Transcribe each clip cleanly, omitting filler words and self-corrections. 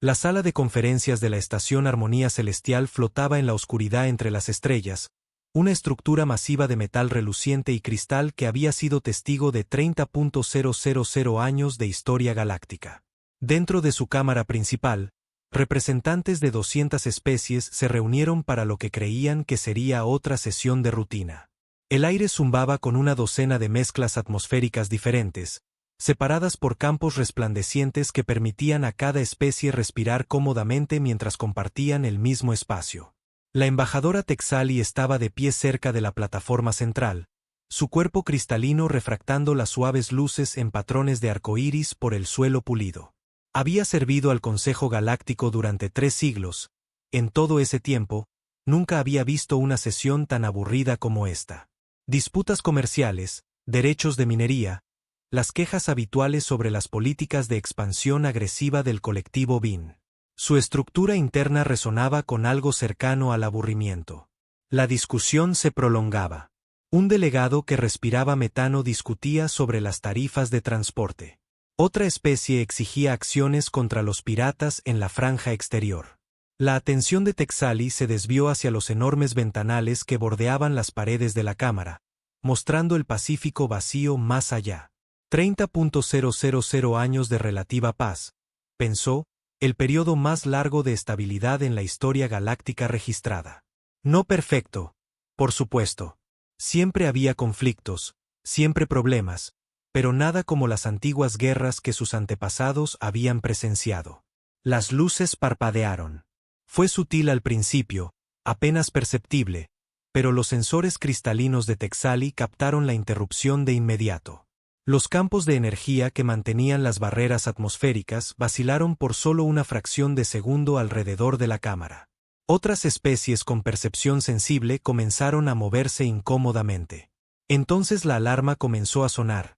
La sala de conferencias de la Estación Armonía Celestial flotaba en la oscuridad entre las estrellas, una estructura masiva de metal reluciente y cristal que había sido testigo de 30.000 años de historia galáctica. Dentro de su cámara principal, representantes de 200 especies se reunieron para lo que creían que sería otra sesión de rutina. El aire zumbaba con una docena de mezclas atmosféricas diferentes, separadas por campos resplandecientes que permitían a cada especie respirar cómodamente mientras compartían el mismo espacio. La embajadora Texali estaba de pie cerca de la plataforma central, su cuerpo cristalino refractando las suaves luces en patrones de arcoíris por el suelo pulido. Había servido al Consejo Galáctico durante 3 siglos. En todo ese tiempo, nunca había visto una sesión tan aburrida como esta. Disputas comerciales, derechos de minería, las quejas habituales sobre las políticas de expansión agresiva del colectivo BIN. Su estructura interna resonaba con algo cercano al aburrimiento. La discusión se prolongaba. Un delegado que respiraba metano discutía sobre las tarifas de transporte. Otra especie exigía acciones contra los piratas en la franja exterior. La atención de Texali se desvió hacia los enormes ventanales que bordeaban las paredes de la cámara, mostrando el Pacífico vacío más allá. 30.000 años de relativa paz, pensó, el periodo más largo de estabilidad en la historia galáctica registrada. No perfecto, por supuesto. Siempre había conflictos, siempre problemas, pero nada como las antiguas guerras que sus antepasados habían presenciado. Las luces parpadearon. Fue sutil al principio, apenas perceptible, pero los sensores cristalinos de Texali captaron la interrupción de inmediato. Los campos de energía que mantenían las barreras atmosféricas vacilaron por solo una fracción de segundo alrededor de la cámara. Otras especies con percepción sensible comenzaron a moverse incómodamente. Entonces la alarma comenzó a sonar.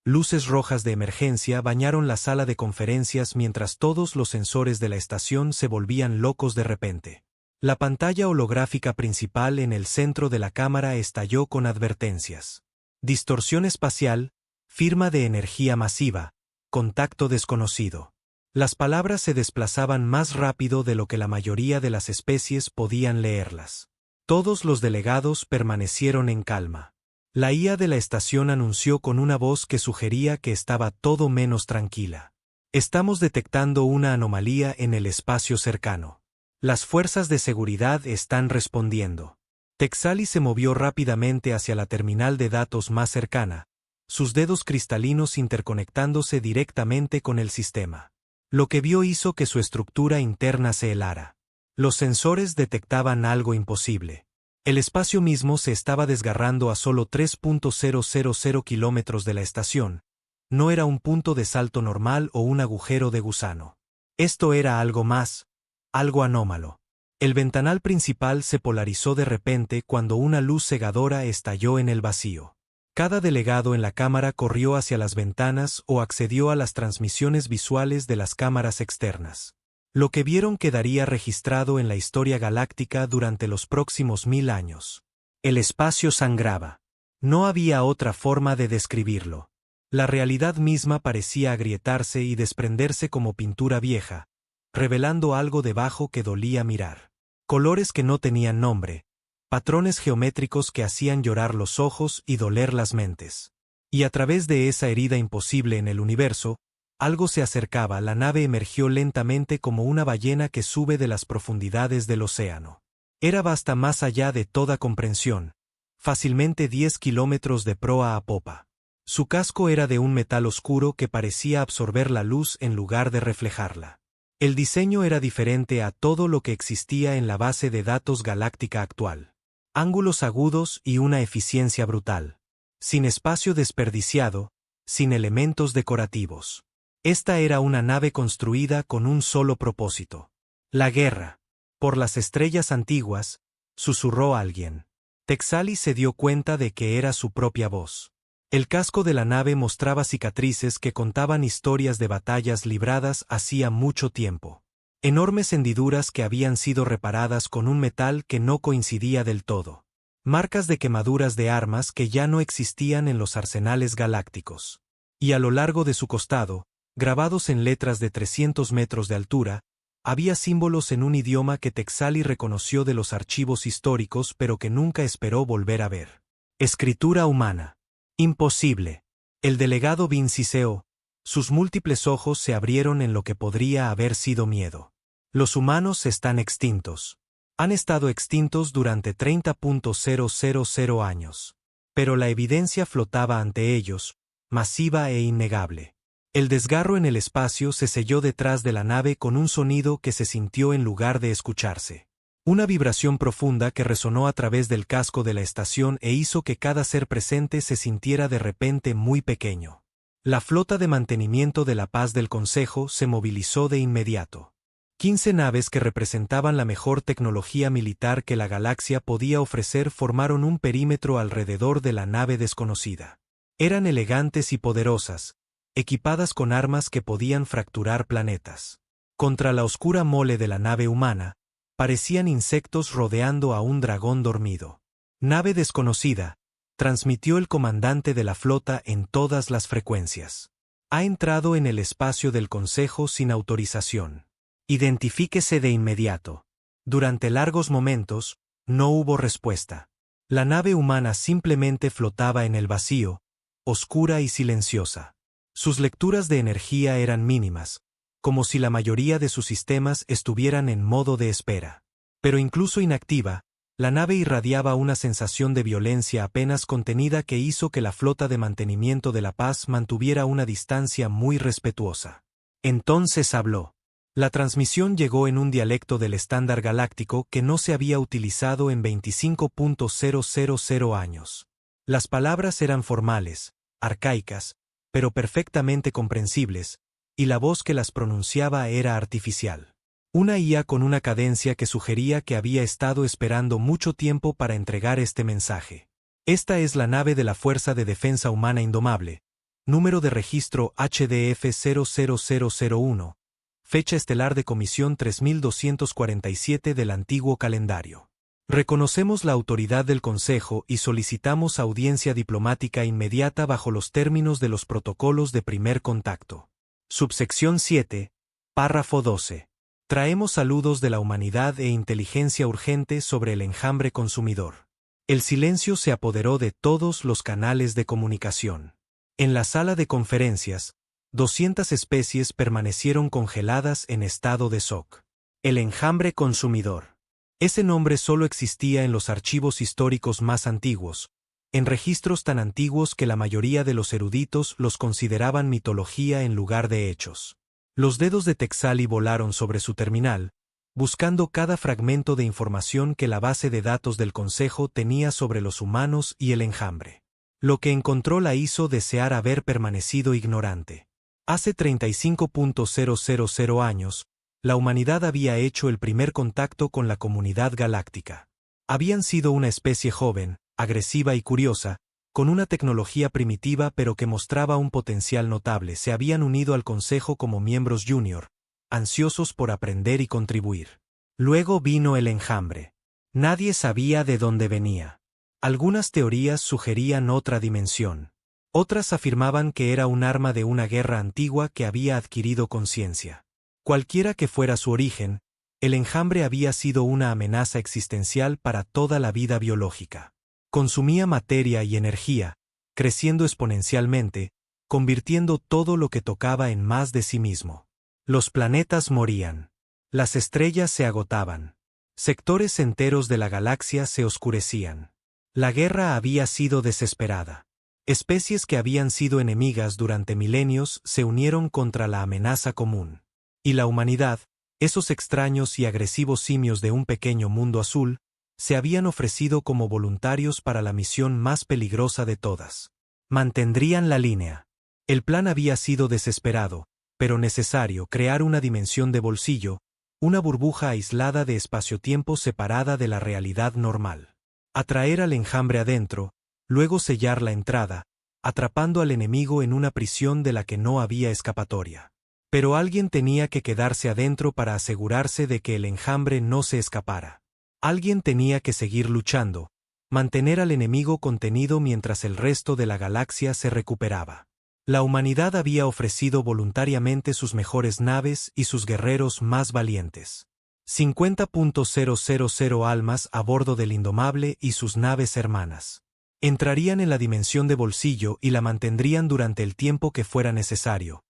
Luces rojas de emergencia bañaron la sala de conferencias mientras todos los sensores de la estación se volvían locos de repente. La pantalla holográfica principal en el centro de la cámara estalló con advertencias. Distorsión espacial, firma de energía masiva, contacto desconocido. Las palabras se desplazaban más rápido de lo que la mayoría de las especies podían leerlas. Todos los delegados permanecieron en calma. La IA de la estación anunció con una voz que sugería que estaba todo menos tranquila. Estamos detectando una anomalía en el espacio cercano. Las fuerzas de seguridad están respondiendo. Texali se movió rápidamente hacia la terminal de datos más cercana, sus dedos cristalinos interconectándose directamente con el sistema. Lo que vio hizo que su estructura interna se helara. Los sensores detectaban algo imposible. El espacio mismo se estaba desgarrando a solo 3.000 kilómetros de la estación. No era un punto de salto normal o un agujero de gusano. Esto era algo más, algo anómalo. El ventanal principal se polarizó de repente cuando una luz cegadora estalló en el vacío. Cada delegado en la cámara corrió hacia las ventanas o accedió a las transmisiones visuales de las cámaras externas. Lo que vieron quedaría registrado en la historia galáctica durante los próximos 1000 años. El espacio sangraba. No había otra forma de describirlo. La realidad misma parecía agrietarse y desprenderse como pintura vieja, revelando algo debajo que dolía mirar. Colores que no tenían nombre. Patrones geométricos que hacían llorar los ojos y doler las mentes. Y a través de esa herida imposible en el universo, algo se acercaba. La nave emergió lentamente como una ballena que sube de las profundidades del océano. Era vasta más allá de toda comprensión, fácilmente 10 kilómetros de proa a popa. Su casco era de un metal oscuro que parecía absorber la luz en lugar de reflejarla. El diseño era diferente a todo lo que existía en la base de datos galáctica actual. Ángulos agudos y una eficiencia brutal. Sin espacio desperdiciado, sin elementos decorativos. Esta era una nave construida con un solo propósito. La guerra. Por las estrellas antiguas, susurró alguien. Texali se dio cuenta de que era su propia voz. El casco de la nave mostraba cicatrices que contaban historias de batallas libradas hacía mucho tiempo. Enormes hendiduras que habían sido reparadas con un metal que no coincidía del todo. Marcas de quemaduras de armas que ya no existían en los arsenales galácticos. Y a lo largo de su costado, grabados en letras de 300 metros de altura, Había símbolos en un idioma que Texali reconoció de los archivos históricos pero que nunca esperó volver a ver. Escritura humana. Imposible. El delegado vinciseó. Sus múltiples ojos se abrieron en lo que podría haber sido miedo. Los humanos están extintos. Han estado extintos durante 30.000 años. Pero la evidencia flotaba ante ellos, masiva e innegable. El desgarro en el espacio se selló detrás de la nave con un sonido que se sintió en lugar de escucharse. Una vibración profunda que resonó a través del casco de la estación e hizo que cada ser presente se sintiera de repente muy pequeño. La flota de mantenimiento de la paz del Consejo se movilizó de inmediato. 15 naves que representaban la mejor tecnología militar que la galaxia podía ofrecer formaron un perímetro alrededor de la nave desconocida. Eran elegantes y poderosas, equipadas con armas que podían fracturar planetas. Contra la oscura mole de la nave humana, parecían insectos rodeando a un dragón dormido. Nave desconocida, transmitió el comandante de la flota en todas las frecuencias. Ha entrado en el espacio del Consejo sin autorización. Identifíquese de inmediato. Durante largos momentos, no hubo respuesta. La nave humana simplemente flotaba en el vacío, oscura y silenciosa. Sus lecturas de energía eran mínimas, como si la mayoría de sus sistemas estuvieran en modo de espera. Pero incluso inactiva, la nave irradiaba una sensación de violencia apenas contenida que hizo que la flota de mantenimiento de la paz mantuviera una distancia muy respetuosa. Entonces habló. La transmisión llegó en un dialecto del estándar galáctico que no se había utilizado en 25.000 años. Las palabras eran formales, arcaicas, pero perfectamente comprensibles, y la voz que las pronunciaba era artificial. Una IA con una cadencia que sugería que había estado esperando mucho tiempo para entregar este mensaje. Esta es la nave de la Fuerza de Defensa Humana Indomable, número de registro HDF 00001. Fecha estelar de comisión 3247 del antiguo calendario. Reconocemos la autoridad del Consejo y solicitamos audiencia diplomática inmediata bajo los términos de los protocolos de primer contacto. Subsección 7, párrafo 12. Traemos saludos de la humanidad e inteligencia urgente sobre el enjambre consumidor. El silencio se apoderó de todos los canales de comunicación. En la sala de conferencias, 200 especies permanecieron congeladas en estado de shock. El enjambre consumidor. Ese nombre solo existía en los archivos históricos más antiguos, en registros tan antiguos que la mayoría de los eruditos los consideraban mitología en lugar de hechos. Los dedos de Texali volaron sobre su terminal, buscando cada fragmento de información que la base de datos del Consejo tenía sobre los humanos y el enjambre. Lo que encontró la hizo desear haber permanecido ignorante. Hace 35.000 años, la humanidad había hecho el primer contacto con la comunidad galáctica. Habían sido una especie joven, agresiva y curiosa, con una tecnología primitiva pero que mostraba un potencial notable. Se habían unido al Consejo como miembros junior, ansiosos por aprender y contribuir. Luego vino el enjambre. Nadie sabía de dónde venía. Algunas teorías sugerían otra dimensión. Otras afirmaban que era un arma de una guerra antigua que había adquirido conciencia. Cualquiera que fuera su origen, el enjambre había sido una amenaza existencial para toda la vida biológica. Consumía materia y energía, creciendo exponencialmente, convirtiendo todo lo que tocaba en más de sí mismo. Los planetas morían. Las estrellas se agotaban. Sectores enteros de la galaxia se oscurecían. La guerra había sido desesperada. Especies que habían sido enemigas durante milenios se unieron contra la amenaza común. Y la humanidad, esos extraños y agresivos simios de un pequeño mundo azul, se habían ofrecido como voluntarios para la misión más peligrosa de todas. Mantendrían la línea. El plan había sido desesperado, pero necesario: crear una dimensión de bolsillo, una burbuja aislada de espacio-tiempo separada de la realidad normal. Atraer al enjambre adentro, luego sellar la entrada, atrapando al enemigo en una prisión de la que no había escapatoria. Pero alguien tenía que quedarse adentro para asegurarse de que el enjambre no se escapara. Alguien tenía que seguir luchando, mantener al enemigo contenido mientras el resto de la galaxia se recuperaba. La humanidad había ofrecido voluntariamente sus mejores naves y sus guerreros más valientes. 50.000 almas a bordo del Indomable y sus naves hermanas. Entrarían en la dimensión de bolsillo y la mantendrían durante el tiempo que fuera necesario.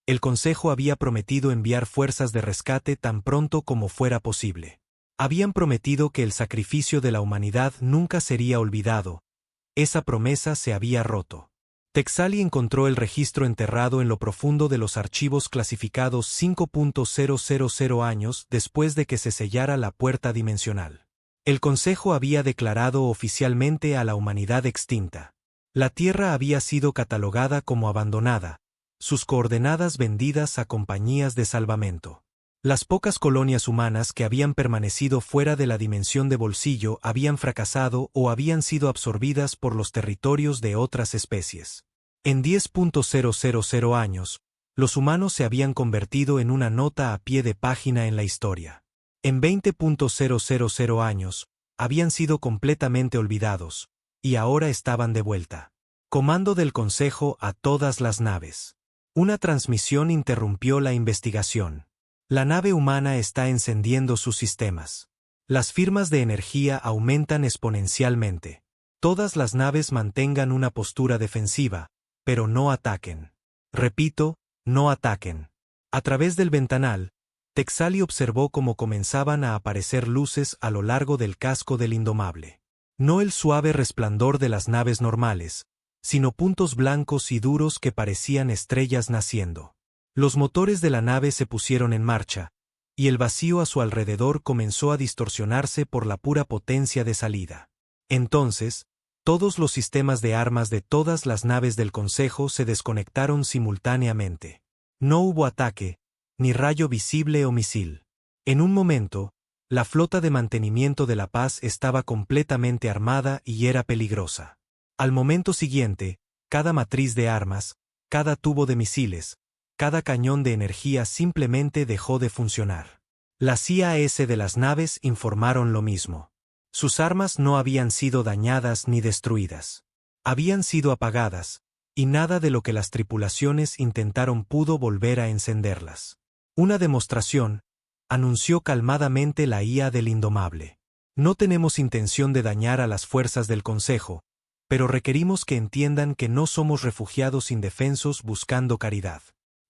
El Consejo había prometido enviar fuerzas de rescate tan pronto como fuera posible. Habían prometido que el sacrificio de la humanidad nunca sería olvidado. Esa promesa se había roto. Texali encontró el registro enterrado en lo profundo de los archivos clasificados 5.000 años después de que se sellara la puerta dimensional. El Consejo había declarado oficialmente a la humanidad extinta. La Tierra había sido catalogada como abandonada, sus coordenadas vendidas a compañías de salvamento. Las pocas colonias humanas que habían permanecido fuera de la dimensión de bolsillo habían fracasado o habían sido absorbidas por los territorios de otras especies. En 10.000 años, los humanos se habían convertido en una nota a pie de página en la historia. En 20.000 años, habían sido completamente olvidados, y ahora estaban de vuelta. Comando del Consejo a todas las naves. Una transmisión interrumpió la investigación. La nave humana está encendiendo sus sistemas. Las firmas de energía aumentan exponencialmente. Todas las naves mantengan una postura defensiva, pero no ataquen. Repito, no ataquen. A través del ventanal, Texali observó cómo comenzaban a aparecer luces a lo largo del casco del Indomable. No el suave resplandor de las naves normales, sino puntos blancos y duros que parecían estrellas naciendo. Los motores de la nave se pusieron en marcha, y el vacío a su alrededor comenzó a distorsionarse por la pura potencia de salida. Entonces, todos los sistemas de armas de todas las naves del Consejo se desconectaron simultáneamente. No hubo ataque, ni rayo visible o misil. En un momento, la flota de mantenimiento de la paz estaba completamente armada y era peligrosa. Al momento siguiente, cada matriz de armas, cada tubo de misiles, cada cañón de energía simplemente dejó de funcionar. Las IAS de las naves informaron lo mismo. Sus armas no habían sido dañadas ni destruidas. Habían sido apagadas, y nada de lo que las tripulaciones intentaron pudo volver a encenderlas. Una demostración, anunció calmadamente la IA del Indomable. No tenemos intención de dañar a las fuerzas del Consejo, pero requerimos que entiendan que no somos refugiados indefensos buscando caridad.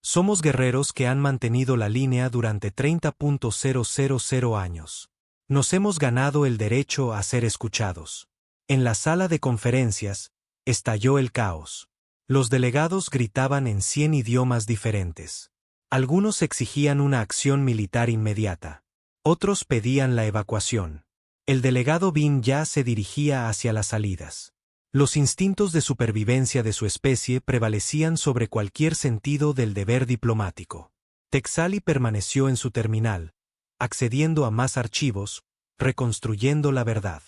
Somos guerreros que han mantenido la línea durante 30.000 años. Nos hemos ganado el derecho a ser escuchados. En la sala de conferencias, estalló el caos. Los delegados gritaban en 100 idiomas diferentes. Algunos exigían una acción militar inmediata. Otros pedían la evacuación. El delegado Bin ya se dirigía hacia las salidas. Los instintos de supervivencia de su especie prevalecían sobre cualquier sentido del deber diplomático. Texali permaneció en su terminal, accediendo a más archivos, reconstruyendo la verdad.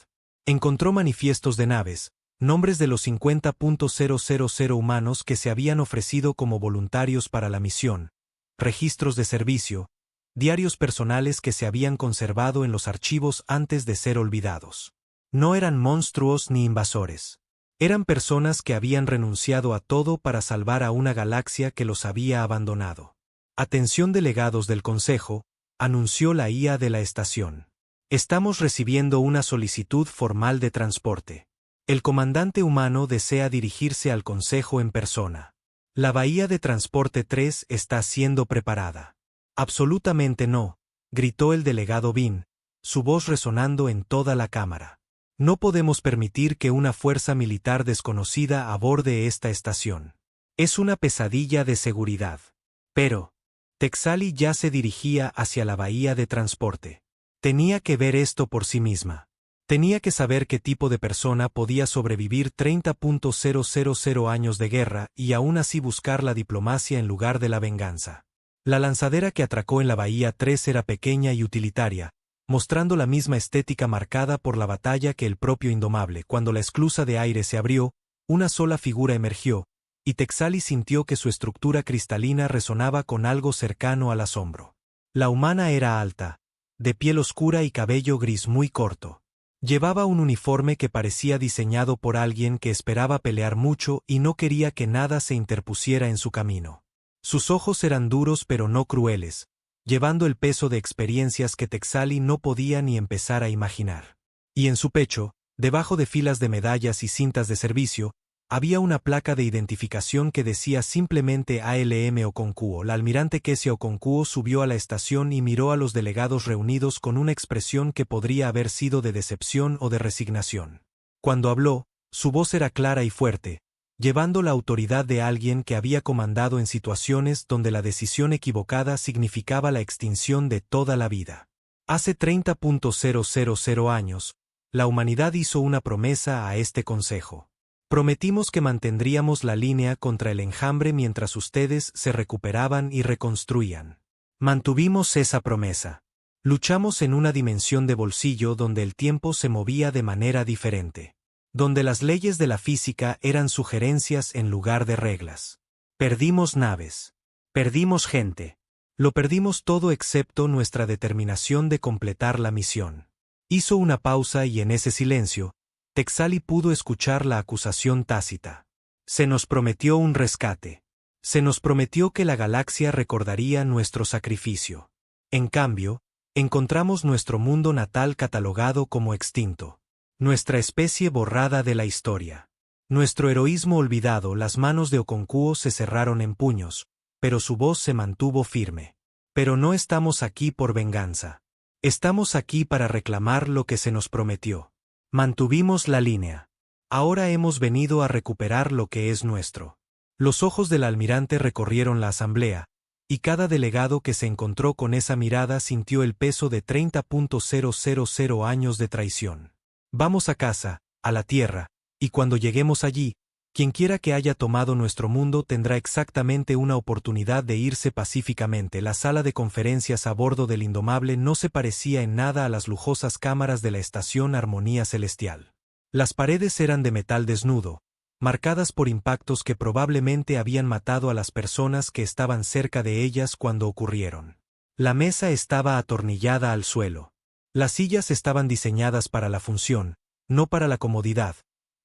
Encontró manifiestos de naves, nombres de los 50.000 humanos que se habían ofrecido como voluntarios para la misión, registros de servicio, diarios personales que se habían conservado en los archivos antes de ser olvidados. No eran monstruos ni invasores. Eran personas que habían renunciado a todo para salvar a una galaxia que los había abandonado. Atención delegados del Consejo, anunció la IA de la estación. Estamos recibiendo una solicitud formal de transporte. El comandante humano desea dirigirse al Consejo en persona. La bahía de transporte 3 está siendo preparada. Absolutamente no, gritó el delegado Bin, su voz resonando en toda la cámara. No podemos permitir que una fuerza militar desconocida aborde esta estación. Es una pesadilla de seguridad. Pero, Texali ya se dirigía hacia la bahía de transporte. Tenía que ver esto por sí misma. Tenía que saber qué tipo de persona podía sobrevivir 30.000 años de guerra y aún así buscar la diplomacia en lugar de la venganza. La lanzadera que atracó en la bahía 3 era pequeña y utilitaria, mostrando la misma estética marcada por la batalla que el propio Indomable. Cuando la esclusa de aire se abrió, una sola figura emergió, y Texali sintió que su estructura cristalina resonaba con algo cercano al asombro. La humana era alta, de piel oscura y cabello gris muy corto. Llevaba un uniforme que parecía diseñado por alguien que esperaba pelear mucho y no quería que nada se interpusiera en su camino. Sus ojos eran duros pero no crueles, llevando el peso de experiencias que Texali no podía ni empezar a imaginar. Y en su pecho, debajo de filas de medallas y cintas de servicio, había una placa de identificación que decía simplemente ALM Okonkwo. La almirante Kesia Okonkwo subió a la estación y miró a los delegados reunidos con una expresión que podría haber sido de decepción o de resignación. Cuando habló, su voz era clara y fuerte, llevando la autoridad de alguien que había comandado en situaciones donde la decisión equivocada significaba la extinción de toda la vida. Hace 30.000 años, la humanidad hizo una promesa a este consejo. Prometimos que mantendríamos la línea contra el enjambre mientras ustedes se recuperaban y reconstruían. Mantuvimos esa promesa. Luchamos en una dimensión de bolsillo donde el tiempo se movía de manera diferente. Donde las leyes de la física eran sugerencias en lugar de reglas. Perdimos naves. Perdimos gente. Lo perdimos todo excepto nuestra determinación de completar la misión. Hizo una pausa y en ese silencio, Texali pudo escuchar la acusación tácita. Se nos prometió un rescate. Se nos prometió que la galaxia recordaría nuestro sacrificio. En cambio, encontramos nuestro mundo natal catalogado como extinto. Nuestra especie borrada de la historia. Nuestro heroísmo olvidado. Las manos de Okonkwo se cerraron en puños, pero su voz se mantuvo firme. Pero no estamos aquí por venganza. Estamos aquí para reclamar lo que se nos prometió. Mantuvimos la línea. Ahora hemos venido a recuperar lo que es nuestro. Los ojos del almirante recorrieron la asamblea, y cada delegado que se encontró con esa mirada sintió el peso de 30.000 años de traición. Vamos a casa, a la Tierra, y cuando lleguemos allí, quienquiera que haya tomado nuestro mundo tendrá exactamente una oportunidad de irse pacíficamente. La sala de conferencias a bordo del Indomable no se parecía en nada a las lujosas cámaras de la estación Armonía Celestial. Las paredes eran de metal desnudo, marcadas por impactos que probablemente habían matado a las personas que estaban cerca de ellas cuando ocurrieron. La mesa estaba atornillada al suelo. Las sillas estaban diseñadas para la función, no para la comodidad,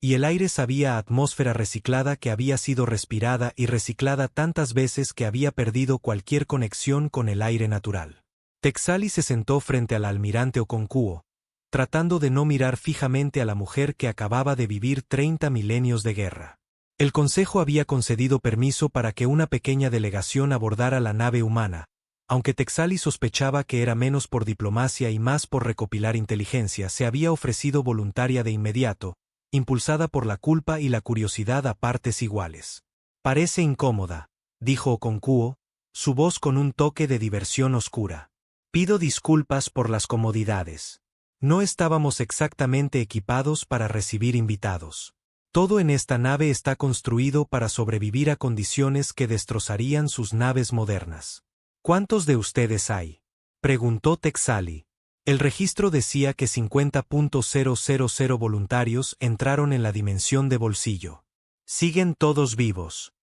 y el aire sabía a atmósfera reciclada que había sido respirada y reciclada tantas veces que había perdido cualquier conexión con el aire natural. Texali se sentó frente al almirante Okonkwo, tratando de no mirar fijamente a la mujer que acababa de vivir 30 milenios de guerra. El Consejo había concedido permiso para que una pequeña delegación abordara la nave humana, aunque Texali sospechaba que era menos por diplomacia y más por recopilar inteligencia. Se había ofrecido voluntaria de inmediato, impulsada por la culpa y la curiosidad a partes iguales. Parece incómoda, dijo Okonkwo, su voz con un toque de diversión oscura. Pido disculpas por las comodidades. No estábamos exactamente equipados para recibir invitados. Todo en esta nave está construido para sobrevivir a condiciones que destrozarían sus naves modernas. ¿Cuántos de ustedes hay?, preguntó Texali. El registro decía que 50.000 voluntarios entraron en la dimensión de bolsillo. ¿Siguen todos vivos?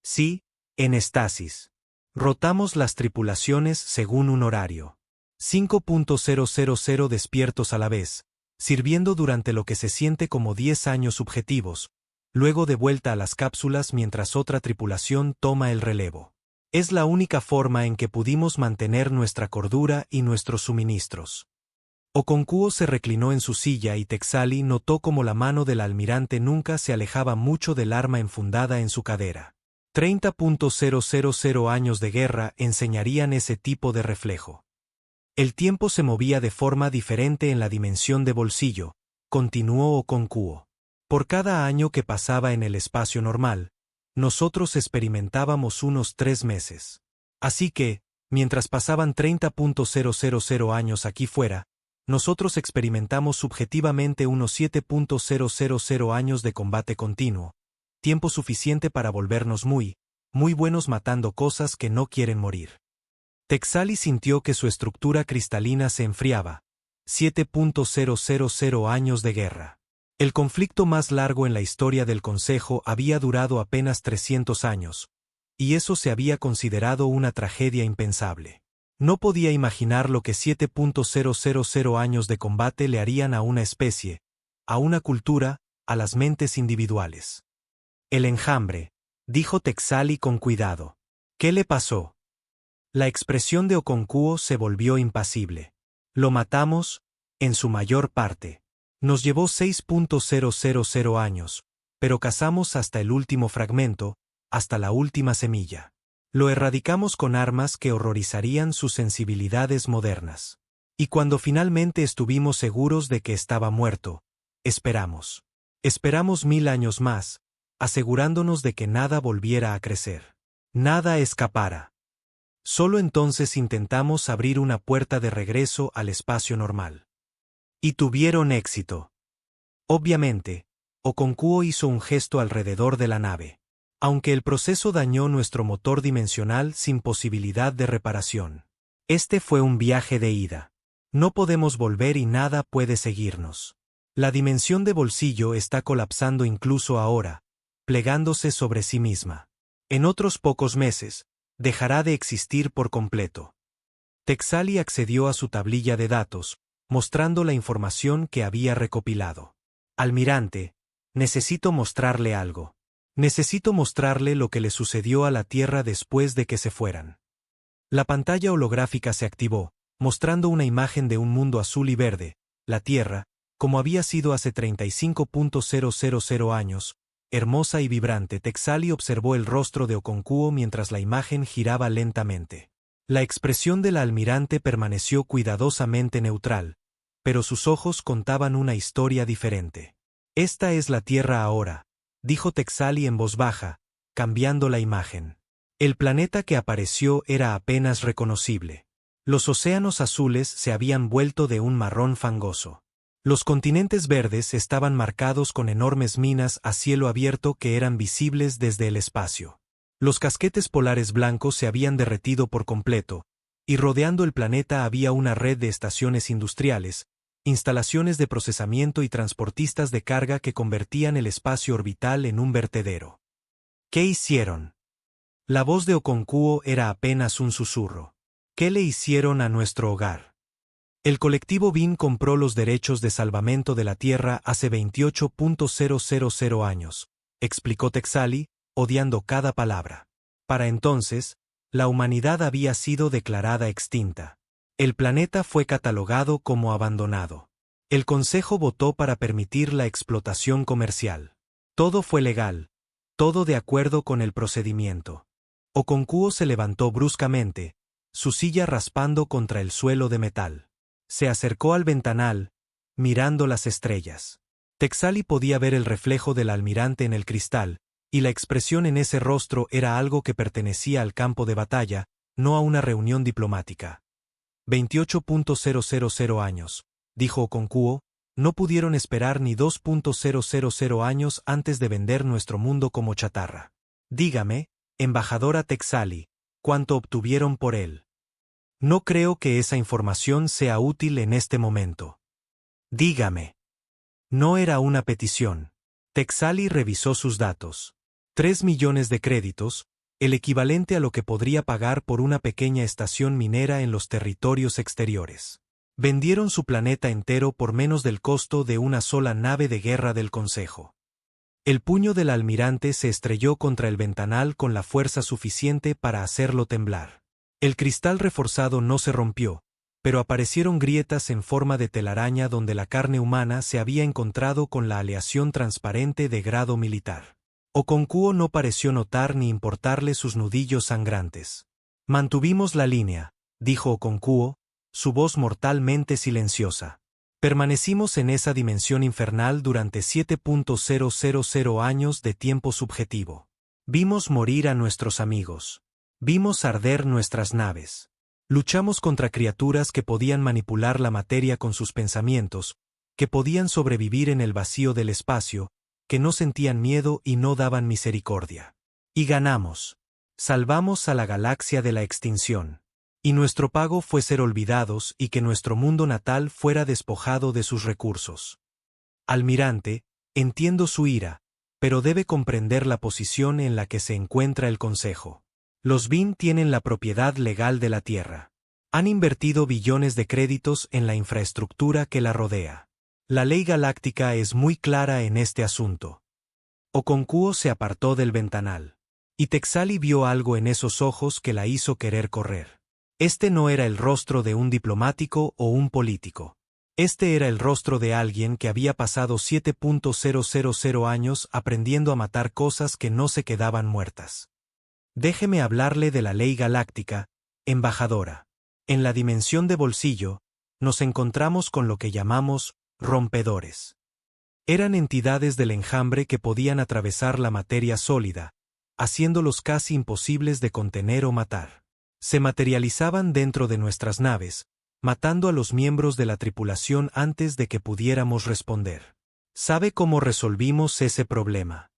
Sí, en estasis. Rotamos las tripulaciones según un horario. 5.000 despiertos a la vez, sirviendo durante lo que se siente como 10 años subjetivos, luego de vuelta a las cápsulas mientras otra tripulación toma el relevo. Es la única forma en que pudimos mantener nuestra cordura y nuestros suministros. Okonkwo se reclinó en su silla y Texali notó cómo la mano del almirante nunca se alejaba mucho del arma enfundada en su cadera. 30.000 años de guerra enseñarían ese tipo de reflejo. El tiempo se movía de forma diferente en la dimensión de bolsillo, continuó Okonkwo. Por cada año que pasaba en el espacio normal, nosotros experimentábamos unos 3 meses. Así que, mientras pasaban 30.000 años aquí fuera, nosotros experimentamos subjetivamente unos 7.000 años de combate continuo, tiempo suficiente para volvernos muy buenos matando cosas que no quieren morir. Texali sintió que su estructura cristalina se enfriaba. 7.000 años de guerra. El conflicto más largo en la historia del Consejo había durado apenas 300 años, y eso se había considerado una tragedia impensable. No podía imaginar lo que 7.000 años de combate le harían a una especie, a una cultura, a las mentes individuales. El enjambre, dijo Texali con cuidado. ¿Qué le pasó? La expresión de Okonkwo se volvió impasible. Lo matamos, en su mayor parte. Nos llevó 6.000 años, pero cazamos hasta el último fragmento, hasta la última semilla. Lo erradicamos con armas que horrorizarían sus sensibilidades modernas. Y cuando finalmente estuvimos seguros de que estaba muerto, esperamos. Esperamos 1000 años más, asegurándonos de que nada volviera a crecer. Nada escapara. Solo entonces intentamos abrir una puerta de regreso al espacio normal. Y tuvieron éxito. Obviamente, Okonkwo hizo un gesto alrededor de la nave. Aunque el proceso dañó nuestro motor dimensional sin posibilidad de reparación. Este fue un viaje de ida. No podemos volver y nada puede seguirnos. La dimensión de bolsillo está colapsando incluso ahora, plegándose sobre sí misma. En otros pocos meses, dejará de existir por completo. Texali accedió a su tablilla de datos, mostrando la información que había recopilado. Almirante, necesito mostrarle algo. Necesito mostrarle lo que le sucedió a la Tierra después de que se fueran. La pantalla holográfica se activó, mostrando una imagen de un mundo azul y verde, la Tierra, como había sido hace 35.000 años, hermosa y vibrante. Texali observó el rostro de Okonkwo mientras la imagen giraba lentamente. La expresión del almirante permaneció cuidadosamente neutral, pero sus ojos contaban una historia diferente. Esta es la Tierra ahora, dijo Texali en voz baja, cambiando la imagen. El planeta que apareció era apenas reconocible. Los océanos azules se habían vuelto de un marrón fangoso. Los continentes verdes estaban marcados con enormes minas a cielo abierto que eran visibles desde el espacio. Los casquetes polares blancos se habían derretido por completo, y rodeando el planeta había una red de estaciones industriales, instalaciones de procesamiento y transportistas de carga que convertían el espacio orbital en un vertedero. ¿Qué hicieron? La voz de Okonkwo era apenas un susurro. ¿Qué le hicieron a nuestro hogar? El colectivo BIN compró los derechos de salvamento de la Tierra hace 28.000 años, explicó Texali, odiando cada palabra. Para entonces, la humanidad había sido declarada extinta. El planeta fue catalogado como abandonado. El Consejo votó para permitir la explotación comercial. Todo fue legal, todo de acuerdo con el procedimiento. Okonkwo se levantó bruscamente, su silla raspando contra el suelo de metal. Se acercó al ventanal, mirando las estrellas. Texali podía ver el reflejo del almirante en el cristal, y la expresión en ese rostro era algo que pertenecía al campo de batalla, no a una reunión diplomática. 28.000 años, dijo Okonkwo, no pudieron esperar ni 2.000 años antes de vender nuestro mundo como chatarra. Dígame, embajadora Texali, ¿cuánto obtuvieron por él? No creo que esa información sea útil en este momento. Dígame. No era una petición. Texali revisó sus datos. 3 millones de créditos, el equivalente a lo que podría pagar por una pequeña estación minera en los territorios exteriores. Vendieron su planeta entero por menos del costo de una sola nave de guerra del Consejo. El puño del almirante se estrelló contra el ventanal con la fuerza suficiente para hacerlo temblar. El cristal reforzado no se rompió, pero aparecieron grietas en forma de telaraña donde la carne humana se había encontrado con la aleación transparente de grado militar. Okonkwo no pareció notar ni importarle sus nudillos sangrantes. Mantuvimos la línea, dijo Okonkwo, su voz mortalmente silenciosa. Permanecimos en esa dimensión infernal durante 7.000 años de tiempo subjetivo. Vimos morir a nuestros amigos. Vimos arder nuestras naves. Luchamos contra criaturas que podían manipular la materia con sus pensamientos, que podían sobrevivir en el vacío del espacio, que no sentían miedo y no daban misericordia. Y ganamos. Salvamos a la galaxia de la extinción. Y nuestro pago fue ser olvidados y que nuestro mundo natal fuera despojado de sus recursos. Almirante, entiendo su ira, pero debe comprender la posición en la que se encuentra el Consejo. Los BIN tienen la propiedad legal de la Tierra. Han invertido billones de créditos en la infraestructura que la rodea. La ley galáctica es muy clara en este asunto. Okonkwo se apartó del ventanal. Y Texali vio algo en esos ojos que la hizo querer correr. Este no era el rostro de un diplomático o un político. Este era el rostro de alguien que había pasado 7.000 años aprendiendo a matar cosas que no se quedaban muertas. Déjeme hablarle de la ley galáctica, embajadora. En la dimensión de bolsillo, nos encontramos con lo que llamamos rompedores. Eran entidades del enjambre que podían atravesar la materia sólida, haciéndolos casi imposibles de contener o matar. Se materializaban dentro de nuestras naves, matando a los miembros de la tripulación antes de que pudiéramos responder. ¿Sabe cómo resolvimos ese problema?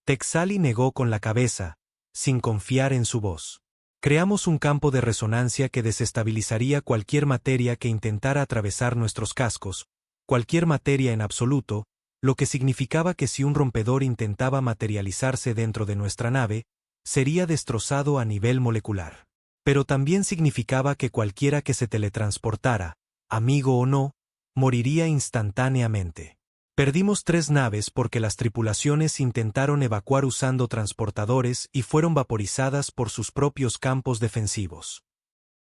Texali negó con la cabeza, sin confiar en su voz. Creamos un campo de resonancia que desestabilizaría cualquier materia que intentara atravesar nuestros cascos, cualquier materia en absoluto, lo que significaba que si un rompedor intentaba materializarse dentro de nuestra nave, sería destrozado a nivel molecular. Pero también significaba que cualquiera que se teletransportara, amigo o no, moriría instantáneamente. Perdimos 3 naves porque las tripulaciones intentaron evacuar usando transportadores y fueron vaporizadas por sus propios campos defensivos.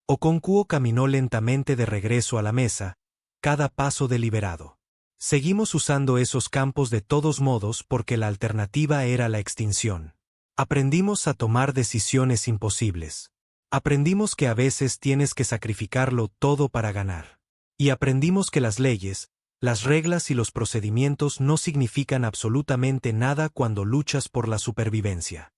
Okonkwo caminó lentamente de regreso a la mesa, cada paso deliberado. Seguimos usando esos campos de todos modos porque la alternativa era la extinción. Aprendimos a tomar decisiones imposibles. Aprendimos que a veces tienes que sacrificarlo todo para ganar. Y aprendimos que las leyes, las reglas y los procedimientos no significan absolutamente nada cuando luchas por la supervivencia.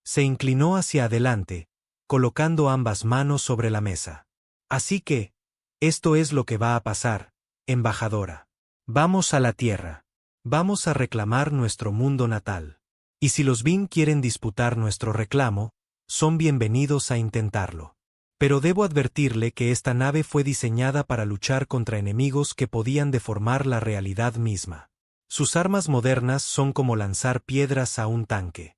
Se inclinó hacia adelante, colocando ambas manos sobre la mesa. Así que, esto es lo que va a pasar, embajadora. Vamos a la Tierra. Vamos a reclamar nuestro mundo natal. Y si los Bin quieren disputar nuestro reclamo, son bienvenidos a intentarlo. Pero debo advertirle que esta nave fue diseñada para luchar contra enemigos que podían deformar la realidad misma. Sus armas modernas son como lanzar piedras a un tanque.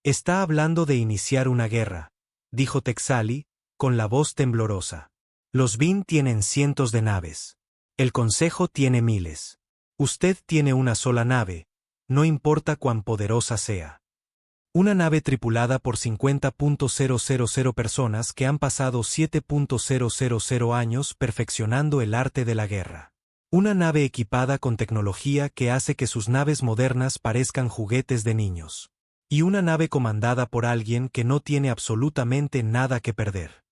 Está hablando de iniciar una guerra, dijo Texali, con la voz temblorosa. Los Bin tienen cientos de naves. El Consejo tiene miles. Usted tiene una sola nave, no importa cuán poderosa sea. Una nave tripulada por 50.000 personas que han pasado 7.000 años perfeccionando el arte de la guerra. Una nave equipada con tecnología que hace que sus naves modernas parezcan juguetes de niños. Y una nave comandada por alguien que no tiene absolutamente nada que perder.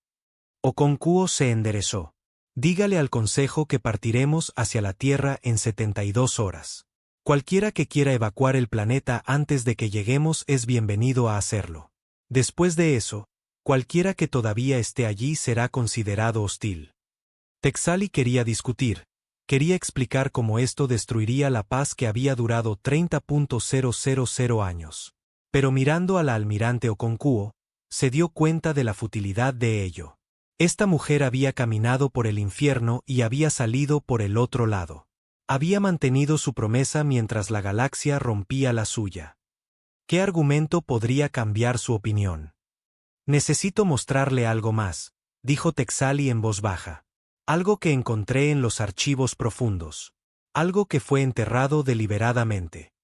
Okonkwo se enderezó. Dígale al Consejo que partiremos hacia la Tierra en 72 horas. Cualquiera que quiera evacuar el planeta antes de que lleguemos es bienvenido a hacerlo. Después de eso, cualquiera que todavía esté allí será considerado hostil. Texali quería discutir, quería explicar cómo esto destruiría la paz que había durado 30.000 años. Pero mirando a la almirante Okonkwo, se dio cuenta de la futilidad de ello. Esta mujer había caminado por el infierno y había salido por el otro lado. Había mantenido su promesa mientras la galaxia rompía la suya. ¿Qué argumento podría cambiar su opinión? Necesito mostrarle algo más, dijo Texali en voz baja. Algo que encontré en los archivos profundos. Algo que fue enterrado deliberadamente.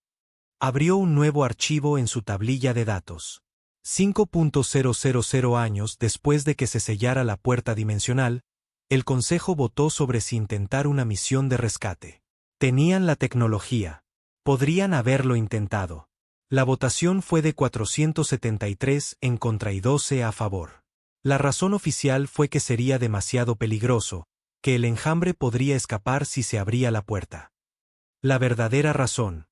Abrió un nuevo archivo en su tablilla de datos. 5.000 años después de que se sellara la puerta dimensional, el Consejo votó sobre si intentar una misión de rescate. Tenían la tecnología. Podrían haberlo intentado. La votación fue de 473 en contra y 12 a favor. La razón oficial fue que sería demasiado peligroso, que el enjambre podría escapar si se abría la puerta. ¿La verdadera razón?,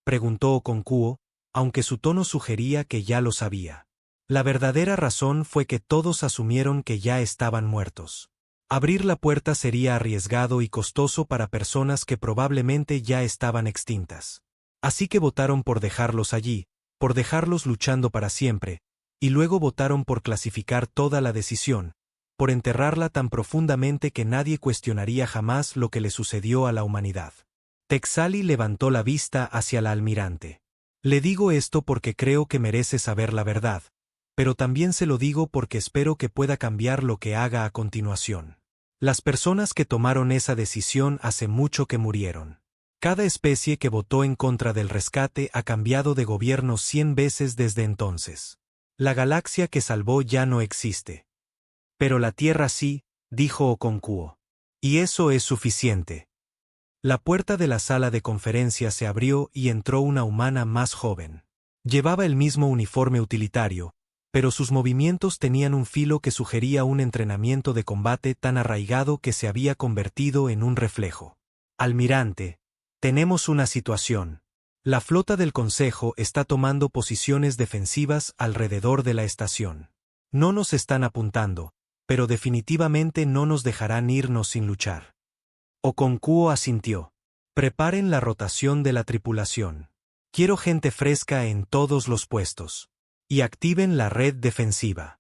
preguntó Okonkwo, aunque su tono sugería que ya lo sabía. La verdadera razón fue que todos asumieron que ya estaban muertos. Abrir la puerta sería arriesgado y costoso para personas que probablemente ya estaban extintas. Así que votaron por dejarlos allí, por dejarlos luchando para siempre, y luego votaron por clasificar toda la decisión, por enterrarla tan profundamente que nadie cuestionaría jamás lo que le sucedió a la humanidad. Texali levantó la vista hacia la almirante. Le digo esto porque creo que merece saber la verdad, pero también se lo digo porque espero que pueda cambiar lo que haga a continuación. Las personas que tomaron esa decisión hace mucho que murieron. Cada especie que votó en contra del rescate ha cambiado de gobierno 100 veces desde entonces. La galaxia que salvó ya no existe. Pero la Tierra sí, dijo Okonkwo. Y eso es suficiente. La puerta de la sala de conferencias se abrió y entró una humana más joven. Llevaba el mismo uniforme utilitario, pero sus movimientos tenían un filo que sugería un entrenamiento de combate tan arraigado que se había convertido en un reflejo. Almirante, tenemos una situación. La flota del Consejo está tomando posiciones defensivas alrededor de la estación. No nos están apuntando, pero definitivamente no nos dejarán irnos sin luchar. Okonkwo asintió. Preparen la rotación de la tripulación. Quiero gente fresca en todos los puestos. Y activen la red defensiva.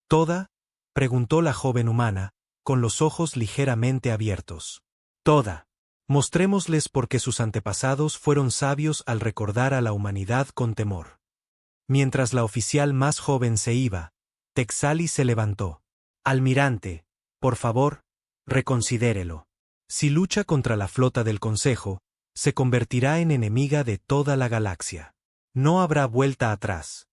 ¿Toda? Preguntó la joven humana, con los ojos ligeramente abiertos. Toda. Mostrémosles por qué sus antepasados fueron sabios al recordar a la humanidad con temor. Mientras la oficial más joven se iba, Texali se levantó. Almirante, por favor, reconsidérelo. Si lucha contra la flota del Consejo, se convertirá en enemiga de toda la galaxia. No habrá vuelta atrás.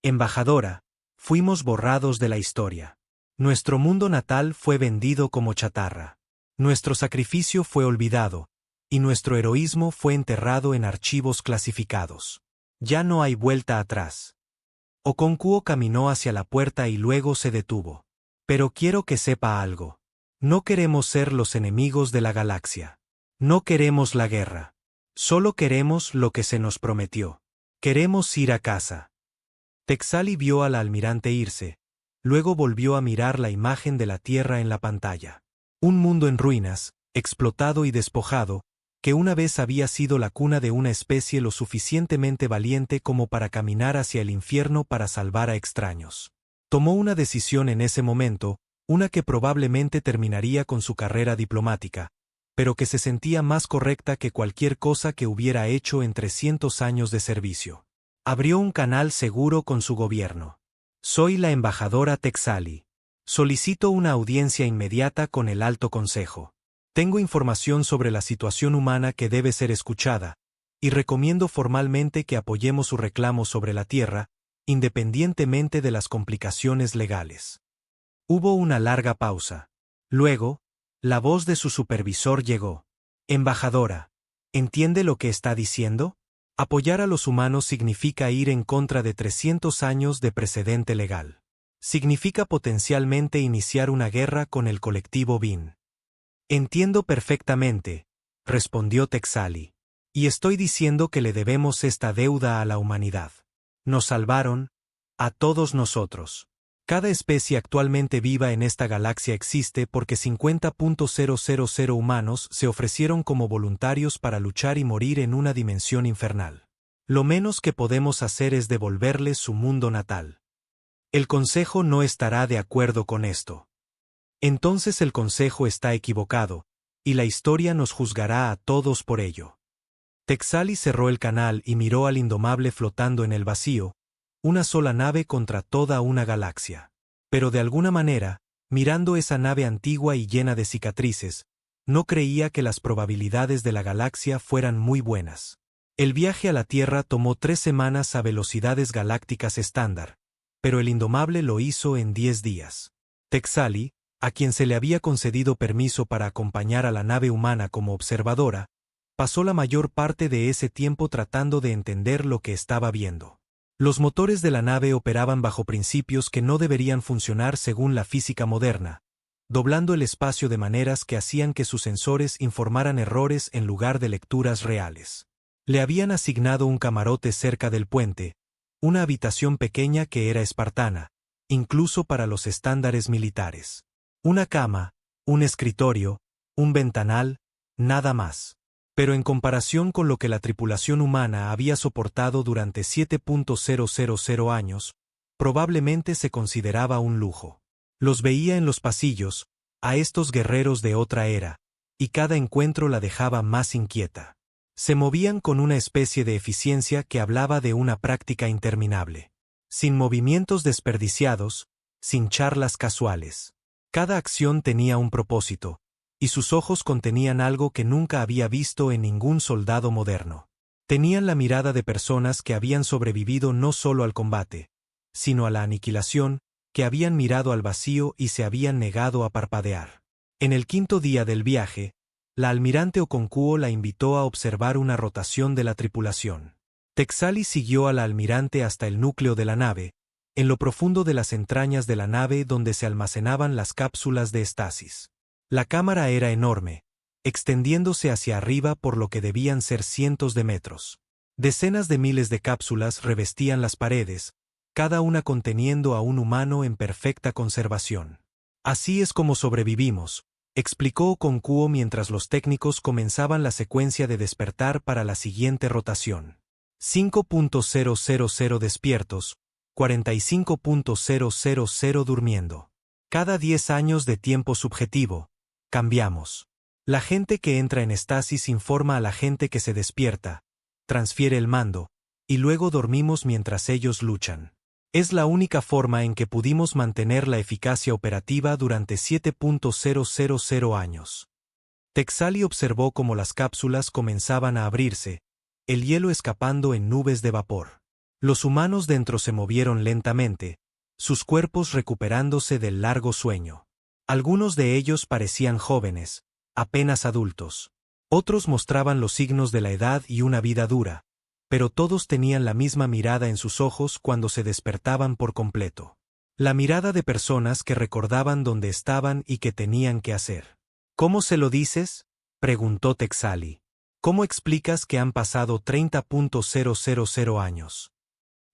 Embajadora, fuimos borrados de la historia. Nuestro mundo natal fue vendido como chatarra. Nuestro sacrificio fue olvidado, y nuestro heroísmo fue enterrado en archivos clasificados. Ya no hay vuelta atrás. Okonkwo caminó hacia la puerta y luego se detuvo. Pero quiero que sepa algo. No queremos ser los enemigos de la galaxia. No queremos la guerra. Solo queremos lo que se nos prometió. Queremos ir a casa. Texali vio al almirante irse, luego volvió a mirar la imagen de la Tierra en la pantalla. Un mundo en ruinas, explotado y despojado, que una vez había sido la cuna de una especie lo suficientemente valiente como para caminar hacia el infierno para salvar a extraños. Tomó una decisión en ese momento, una que probablemente terminaría con su carrera diplomática, pero que se sentía más correcta que cualquier cosa que hubiera hecho en 300 años de servicio. Abrió un canal seguro con su gobierno. Soy la embajadora Texali. Solicito una audiencia inmediata con el Alto Consejo. Tengo información sobre la situación humana que debe ser escuchada, y recomiendo formalmente que apoyemos su reclamo sobre la Tierra, independientemente de las complicaciones legales. Hubo una larga pausa. Luego, la voz de su supervisor llegó. Embajadora, ¿entiende lo que está diciendo? Apoyar a los humanos significa ir en contra de 300 años de precedente legal. Significa potencialmente iniciar una guerra con el colectivo Bin. Entiendo perfectamente, respondió Texali. Y estoy diciendo que le debemos esta deuda a la humanidad. Nos salvaron, a todos nosotros. Cada especie actualmente viva en esta galaxia existe porque 50.000 humanos se ofrecieron como voluntarios para luchar y morir en una dimensión infernal. Lo menos que podemos hacer es devolverles su mundo natal. El Consejo no estará de acuerdo con esto. Entonces el Consejo está equivocado, y la historia nos juzgará a todos por ello. Texali cerró el canal y miró al Indomable flotando en el vacío, una sola nave contra toda una galaxia. Pero de alguna manera, mirando esa nave antigua y llena de cicatrices, no creía que las probabilidades de la galaxia fueran muy buenas. El viaje a la Tierra tomó 3 semanas a velocidades galácticas estándar, pero el Indomable lo hizo en 10 días. Texali, a quien se le había concedido permiso para acompañar a la nave humana como observadora, pasó la mayor parte de ese tiempo tratando de entender lo que estaba viendo. Los motores de la nave operaban bajo principios que no deberían funcionar según la física moderna, doblando el espacio de maneras que hacían que sus sensores informaran errores en lugar de lecturas reales. Le habían asignado un camarote cerca del puente, una habitación pequeña que era espartana, incluso para los estándares militares. Una cama, un escritorio, un ventanal, nada más. Pero en comparación con lo que la tripulación humana había soportado durante 7.000 años, probablemente se consideraba un lujo. Los veía en los pasillos, a estos guerreros de otra era, y cada encuentro la dejaba más inquieta. Se movían con una especie de eficiencia que hablaba de una práctica interminable. sin movimientos desperdiciados, sin charlas casuales. Cada acción tenía un propósito, y sus ojos contenían algo que nunca había visto en ningún soldado moderno. Tenían la mirada de personas que habían sobrevivido no solo al combate, sino a la aniquilación, que habían mirado al vacío y se habían negado a parpadear. En el quinto día del viaje, la almirante Okonkwo la invitó a observar una rotación de la tripulación. Texali siguió a la almirante hasta el núcleo de la nave, en lo profundo de las entrañas de la nave donde se almacenaban las cápsulas de estasis. La cámara era enorme, extendiéndose hacia arriba por lo que debían ser cientos de metros. Decenas de miles de cápsulas revestían las paredes, cada una conteniendo a un humano en perfecta conservación. Así es como sobrevivimos, explicó Okonkwo mientras los técnicos comenzaban la secuencia de despertar para la siguiente rotación. 5.000 despiertos, 45.000 durmiendo. Cada 10 años de tiempo subjetivo, cambiamos. La gente que entra en estasis informa a la gente que se despierta, transfiere el mando, y luego dormimos mientras ellos luchan. Es la única forma en que pudimos mantener la eficacia operativa durante 7.000 años. Texali observó cómo las cápsulas comenzaban a abrirse, el hielo escapando en nubes de vapor. Los humanos dentro se movieron lentamente, sus cuerpos recuperándose del largo sueño. Algunos de ellos parecían jóvenes, apenas adultos. Otros mostraban los signos de la edad y una vida dura, pero todos tenían la misma mirada en sus ojos cuando se despertaban por completo. La mirada de personas que recordaban dónde estaban y qué tenían que hacer. ¿Cómo se lo dices?, preguntó Texali. ¿Cómo explicas que han pasado 30.000 años?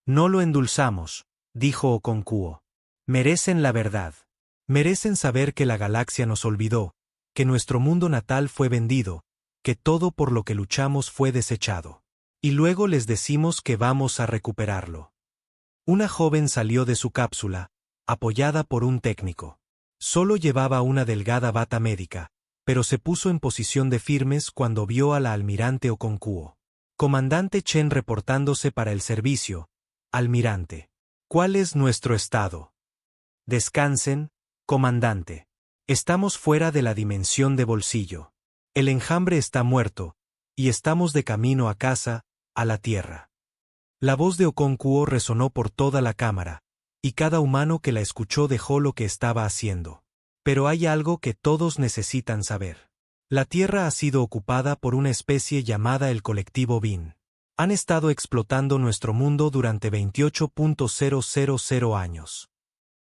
No lo endulzamos, dijo Okonkwo. Merecen la verdad. Merecen saber que la galaxia nos olvidó, que nuestro mundo natal fue vendido, que todo por lo que luchamos fue desechado. Y luego les decimos que vamos a recuperarlo. Una joven salió de su cápsula, apoyada por un técnico. Solo llevaba una delgada bata médica, pero se puso en posición de firmes cuando vio a la almirante Okonkwo. Comandante Chen reportándose para el servicio. Almirante. ¿Cuál es nuestro estado? Descansen, comandante. Estamos fuera de la dimensión de bolsillo. El enjambre está muerto, y estamos de camino a casa, a la Tierra. La voz de Okonkwo resonó por toda la cámara, y cada humano que la escuchó dejó lo que estaba haciendo. Pero hay algo que todos necesitan saber. La Tierra ha sido ocupada por una especie llamada el colectivo Bin. Han estado explotando nuestro mundo durante 28.000 años.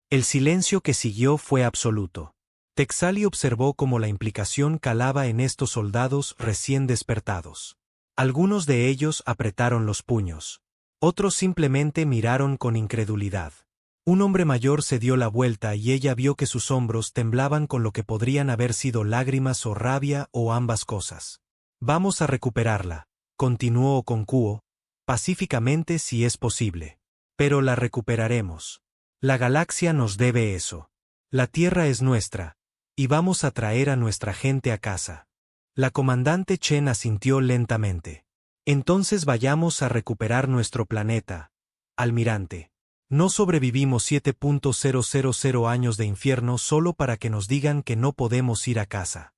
El silencio que siguió fue absoluto. Texali observó cómo la implicación calaba en estos soldados recién despertados. Algunos de ellos apretaron los puños. Otros simplemente miraron con incredulidad. Un hombre mayor se dio la vuelta y ella vio que sus hombros temblaban con lo que podrían haber sido lágrimas o rabia o ambas cosas. Vamos a recuperarla, continuó Okonkwo, pacíficamente si es posible. Pero la recuperaremos. La galaxia nos debe eso. La Tierra es nuestra, y vamos a traer a nuestra gente a casa. La comandante Chen asintió lentamente. Entonces vayamos a recuperar nuestro planeta, almirante. No sobrevivimos 7.000 años de infierno solo para que nos digan que no podemos ir a casa.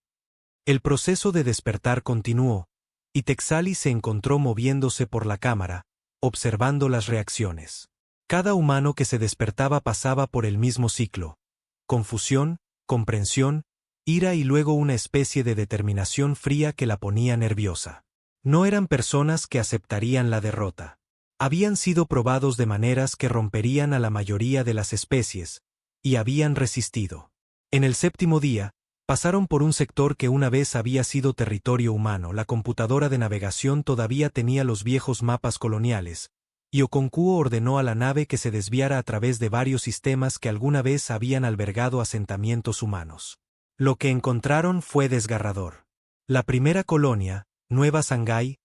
El proceso de despertar continuó, y Texali se encontró moviéndose por la cámara, observando las reacciones. Cada humano que se despertaba pasaba por el mismo ciclo: confusión, comprensión, ira y luego una especie de determinación fría que la ponía nerviosa. No eran personas que aceptarían la derrota. Habían sido probados de maneras que romperían a la mayoría de las especies, y habían resistido. En el séptimo día, pasaron por un sector que una vez había sido territorio humano. La computadora de navegación todavía tenía los viejos mapas coloniales, y Okonkwo ordenó a la nave que se desviara a través de varios sistemas que alguna vez habían albergado asentamientos humanos. Lo que encontraron fue desgarrador. La primera colonia, Nueva Shanghái,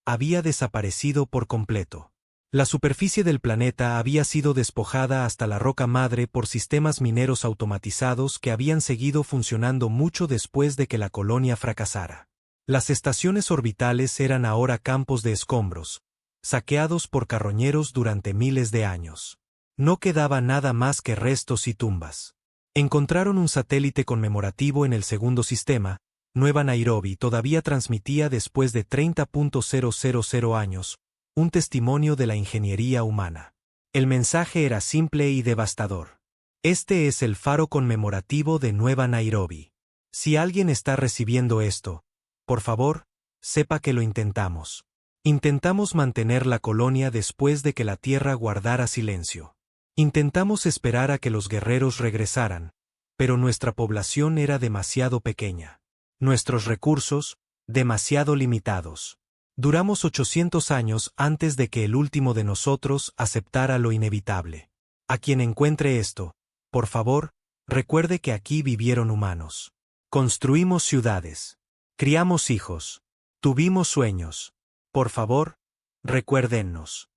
había desaparecido por completo. La superficie del planeta había sido despojada hasta la roca madre por sistemas mineros automatizados que habían seguido funcionando mucho después de que la colonia fracasara. Las estaciones orbitales eran ahora campos de escombros, saqueados por carroñeros durante miles de años. No quedaba nada más que restos y tumbas. Encontraron un satélite conmemorativo en el segundo sistema. Nueva Nairobi todavía transmitía después de 30.000 años, un testimonio de la ingeniería humana. El mensaje era simple y devastador. Este es el faro conmemorativo de Nueva Nairobi. Si alguien está recibiendo esto, por favor, sepa que lo intentamos. Intentamos mantener la colonia después de que la tierra guardara silencio. Intentamos esperar a que los guerreros regresaran, pero nuestra población era demasiado pequeña. Nuestros recursos, demasiado limitados. Duramos 800 años antes de que el último de nosotros aceptara lo inevitable. A quien encuentre esto, por favor, recuerde que aquí vivieron humanos. Construimos ciudades. Criamos hijos. Tuvimos sueños. Por favor, recuérdennos.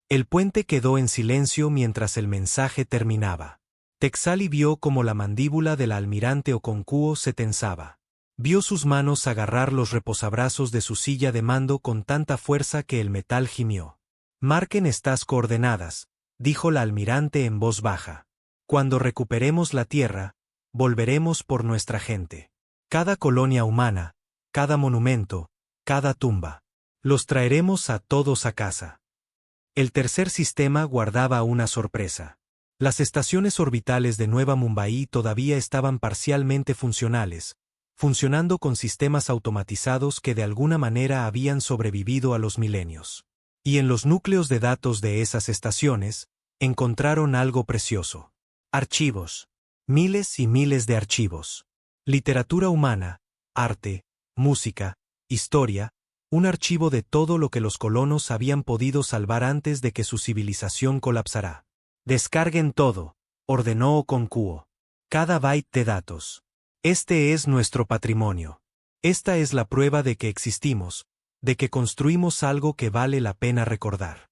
El puente quedó en silencio mientras el mensaje terminaba. Texali vio cómo la mandíbula del almirante Okonkwo se tensaba. Vio sus manos agarrar los reposabrazos de su silla de mando con tanta fuerza que el metal gimió. «Marquen estas coordenadas», dijo la almirante en voz baja. «Cuando recuperemos la tierra, volveremos por nuestra gente. Cada colonia humana, cada monumento, cada tumba. Los traeremos a todos a casa». El tercer sistema guardaba una sorpresa. Las estaciones orbitales de Nueva Mumbai todavía estaban parcialmente funcionales, funcionando con sistemas automatizados que de alguna manera habían sobrevivido a los milenios. Y en los núcleos de datos de esas estaciones, encontraron algo precioso. Archivos. Miles y miles de archivos. Literatura humana, arte, música, historia, un archivo de todo lo que los colonos habían podido salvar antes de que su civilización colapsara. «Descarguen todo», ordenó Okonkwo. «Cada byte de datos. Este es nuestro patrimonio. Esta es la prueba de que existimos, de que construimos algo que vale la pena recordar».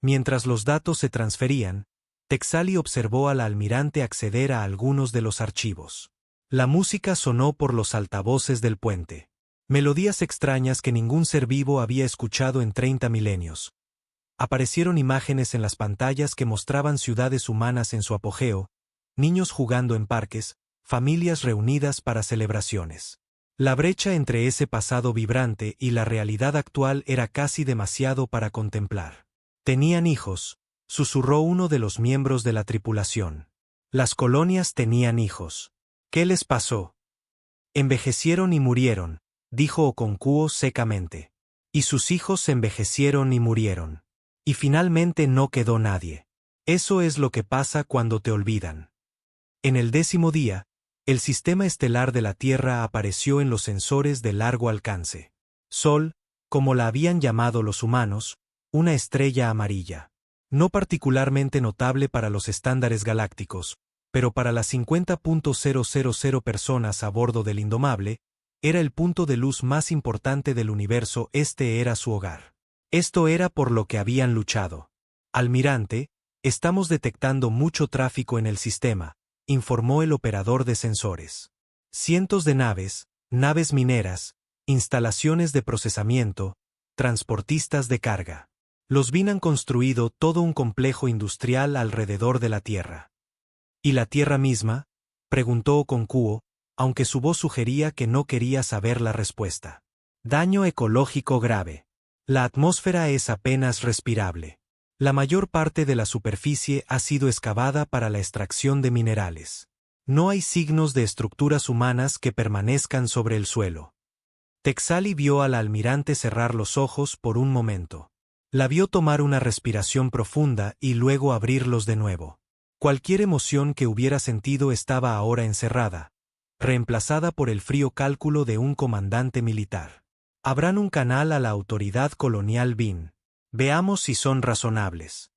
Mientras los datos se transferían, Texali observó al almirante acceder a algunos de los archivos. La música sonó por los altavoces del puente. Melodías extrañas que ningún ser vivo había escuchado en 30 milenios. Aparecieron imágenes en las pantallas que mostraban ciudades humanas en su apogeo, niños jugando en parques, familias reunidas para celebraciones. La brecha entre ese pasado vibrante y la realidad actual era casi demasiado para contemplar. «Tenían hijos», susurró uno de los miembros de la tripulación. «Las colonias tenían hijos. ¿Qué les pasó?» «Envejecieron y murieron», dijo Okonkwo secamente. «Y sus hijos envejecieron y murieron. Y finalmente no quedó nadie. Eso es lo que pasa cuando te olvidan». En el 10º día, el sistema estelar de la Tierra apareció en los sensores de largo alcance. Sol, como la habían llamado los humanos, una estrella amarilla. No particularmente notable para los estándares galácticos, pero para las 50.000 personas a bordo del Indomable, era el punto de luz más importante del universo. Este era su hogar. Esto era por lo que habían luchado. «Almirante, estamos detectando mucho tráfico en el sistema», informó el operador de sensores. «Cientos de naves, naves mineras, instalaciones de procesamiento, transportistas de carga. Los BIN han construido todo un complejo industrial alrededor de la Tierra». «¿Y la Tierra misma?», preguntó Okonkwo, aunque su voz sugería que no quería saber la respuesta. «Daño ecológico grave. La atmósfera es apenas respirable. La mayor parte de la superficie ha sido excavada para la extracción de minerales. No hay signos de estructuras humanas que permanezcan sobre el suelo». Texali vio al almirante cerrar los ojos por un momento. La vio tomar una respiración profunda y luego abrirlos de nuevo. Cualquier emoción que hubiera sentido estaba ahora encerrada, reemplazada por el frío cálculo de un comandante militar. «Abran un canal a la autoridad colonial BIN. Veamos si son razonables».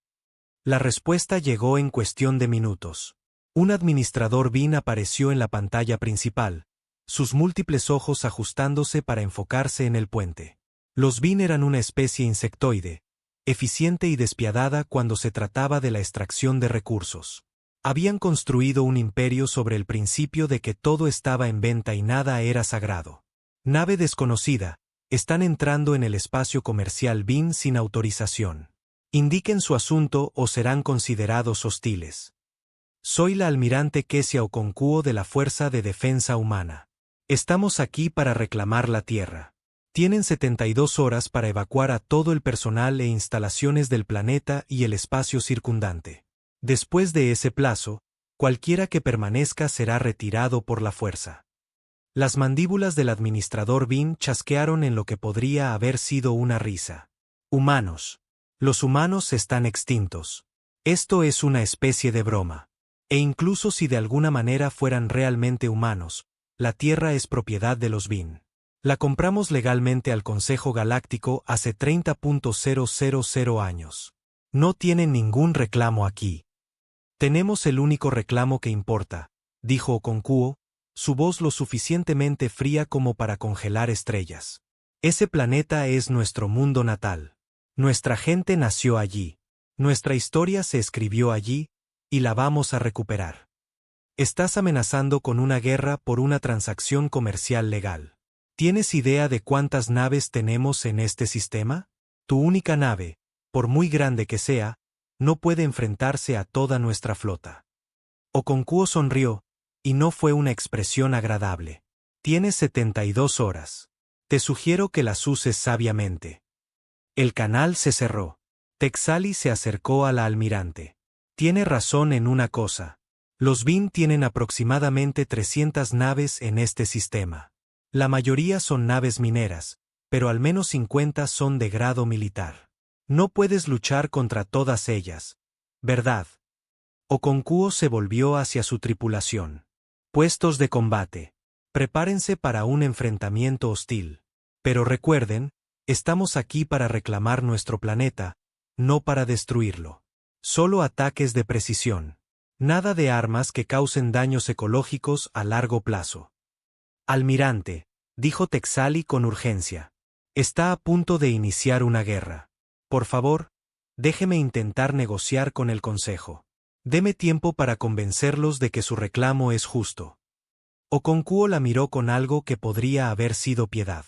La respuesta llegó en cuestión de minutos. Un administrador BIN apareció en la pantalla principal, sus múltiples ojos ajustándose para enfocarse en el puente. Los BIN eran una especie insectoide, eficiente y despiadada cuando se trataba de la extracción de recursos. Habían construido un imperio sobre el principio de que todo estaba en venta y nada era sagrado. «Nave desconocida, están entrando en el espacio comercial BIN sin autorización. Indiquen su asunto o serán considerados hostiles. Soy la almirante Kesia Okonkwo de la Fuerza de Defensa Humana. Estamos aquí para reclamar la Tierra. Tienen 72 horas para evacuar a todo el personal e instalaciones del planeta y el espacio circundante. Después de ese plazo, cualquiera que permanezca será retirado por la fuerza. Las mandíbulas del administrador Bean chasquearon en lo que podría haber sido una risa. Humanos. Los humanos están extintos. Esto es una especie de broma. E incluso si de alguna manera fueran realmente humanos, la Tierra es propiedad de los Bean. La compramos legalmente al Consejo Galáctico hace 30.000 años. No tienen ningún reclamo aquí. Tenemos el único reclamo que importa, dijo Okonkwo, su voz lo suficientemente fría como para congelar estrellas. Ese planeta es nuestro mundo natal. Nuestra gente nació allí. Nuestra historia se escribió allí, y la vamos a recuperar. Estás amenazando con una guerra por una transacción comercial legal. ¿Tienes idea de cuántas naves tenemos en este sistema? Tu única nave, por muy grande que sea, no puede enfrentarse a toda nuestra flota. Okonkwo sonrió, y no fue una expresión agradable. Tienes 72 horas. Te sugiero que las uses sabiamente. El canal se cerró. Texali se acercó a la almirante. Tiene razón en una cosa. Los Bean tienen aproximadamente 300 naves en este sistema. La mayoría son naves mineras, pero al menos 50 son de grado militar. No puedes luchar contra todas ellas, ¿verdad? Okonkwo se volvió hacia su tripulación. Puestos de combate. Prepárense para un enfrentamiento hostil. Pero recuerden, estamos aquí para reclamar nuestro planeta, no para destruirlo. Solo ataques de precisión. Nada de armas que causen daños ecológicos a largo plazo. Almirante, dijo Texali con urgencia. Está a punto de iniciar una guerra. Por favor, déjeme intentar negociar con el Consejo. Deme tiempo para convencerlos de que su reclamo es justo. Okonkwo la miró con algo que podría haber sido piedad.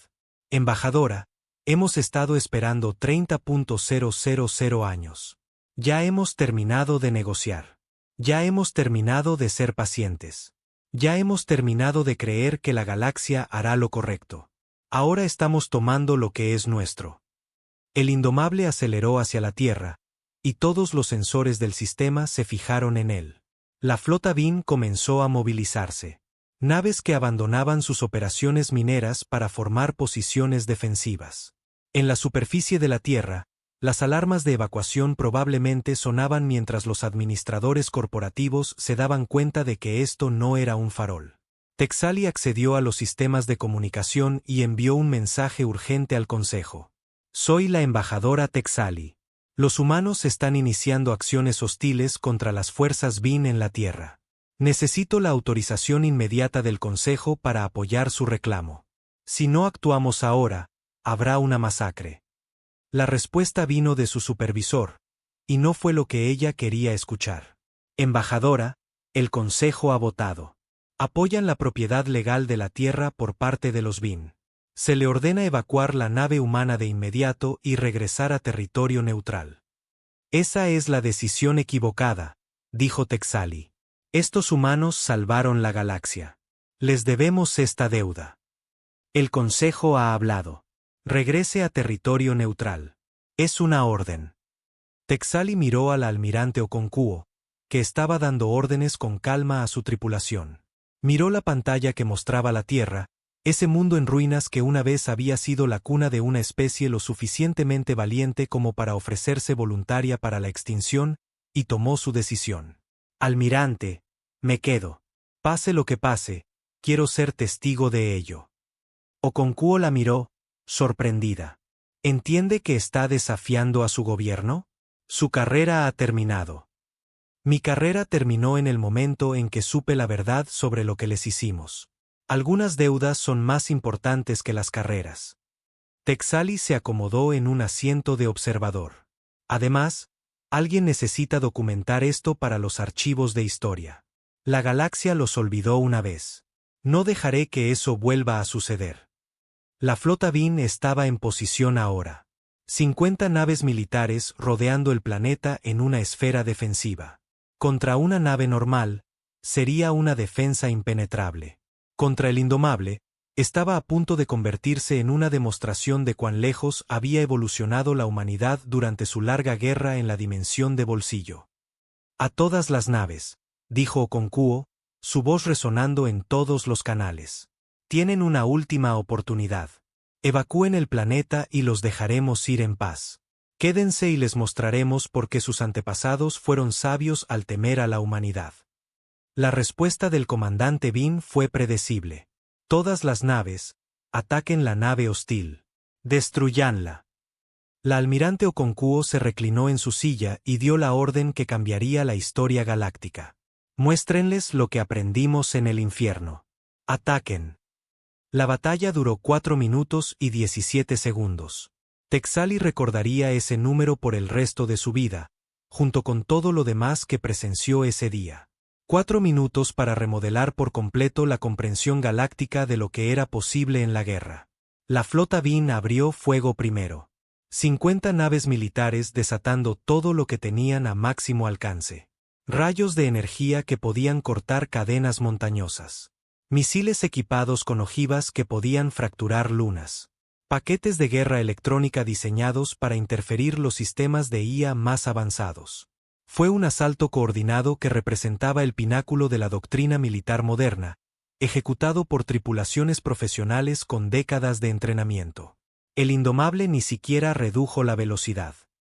Embajadora, hemos estado esperando 30.000 años. Ya hemos terminado de negociar. Ya hemos terminado de ser pacientes. Ya hemos terminado de creer que la galaxia hará lo correcto. Ahora estamos tomando lo que es nuestro. El indomable aceleró hacia la Tierra, y todos los sensores del sistema se fijaron en él. La flota Bean comenzó a movilizarse. Naves que abandonaban sus operaciones mineras para formar posiciones defensivas. En la superficie de la Tierra, las alarmas de evacuación probablemente sonaban mientras los administradores corporativos se daban cuenta de que esto no era un farol. Texali accedió a los sistemas de comunicación y envió un mensaje urgente al Consejo. Soy la embajadora Texali. Los humanos están iniciando acciones hostiles contra las fuerzas Bean en la Tierra. Necesito la autorización inmediata del Consejo para apoyar su reclamo. Si no actuamos ahora, habrá una masacre. La respuesta vino de su supervisor, y no fue lo que ella quería escuchar. Embajadora, el Consejo ha votado. Apoyan la propiedad legal de la Tierra por parte de los Bean. Se le ordena evacuar la nave humana de inmediato y regresar a territorio neutral. Esa es la decisión equivocada, dijo Texali. Estos humanos salvaron la galaxia. Les debemos esta deuda. El Consejo ha hablado. Regrese a territorio neutral. Es una orden. Texali miró al almirante Okonkwo, que estaba dando órdenes con calma a su tripulación. Miró la pantalla que mostraba la Tierra, ese mundo en ruinas que una vez había sido la cuna de una especie lo suficientemente valiente como para ofrecerse voluntaria para la extinción, y tomó su decisión. Almirante, me quedo. Pase lo que pase, quiero ser testigo de ello. Okonkwo la miró, sorprendida. ¿Entiende que está desafiando a su gobierno? Su carrera ha terminado. Mi carrera terminó en el momento en que supe la verdad sobre lo que les hicimos. Algunas deudas son más importantes que las carreras. Texali se acomodó en un asiento de observador. Además, alguien necesita documentar esto para los archivos de historia. La galaxia los olvidó una vez. No dejaré que eso vuelva a suceder. La flota Bean estaba en posición ahora. 50 naves militares rodeando el planeta en una esfera defensiva. Contra una nave normal, sería una defensa impenetrable. Contra el Indomable, estaba a punto de convertirse en una demostración de cuán lejos había evolucionado la humanidad durante su larga guerra en la dimensión de bolsillo. A todas las naves, dijo Okonkwo, su voz resonando en todos los canales. Tienen una última oportunidad. Evacúen el planeta y los dejaremos ir en paz. Quédense y les mostraremos por qué sus antepasados fueron sabios al temer a la humanidad. La respuesta del comandante Bean fue predecible. Todas las naves, ataquen la nave hostil. Destruyanla. La almirante Okonkwo se reclinó en su silla y dio la orden que cambiaría la historia galáctica. Muéstrenles lo que aprendimos en el infierno. Ataquen. La batalla duró 4 minutos y 17 segundos. Texali recordaría ese número por el resto de su vida, junto con todo lo demás que presenció ese día. 4 minutos para remodelar por completo la comprensión galáctica de lo que era posible en la guerra. La flota Bean abrió fuego primero. 50 naves militares desatando todo lo que tenían a máximo alcance. Rayos de energía que podían cortar cadenas montañosas. Misiles equipados con ojivas que podían fracturar lunas. Paquetes de guerra electrónica diseñados para interferir los sistemas de IA más avanzados. Fue un asalto coordinado que representaba el pináculo de la doctrina militar moderna, ejecutado por tripulaciones profesionales con décadas de entrenamiento. El Indomable ni siquiera redujo la velocidad.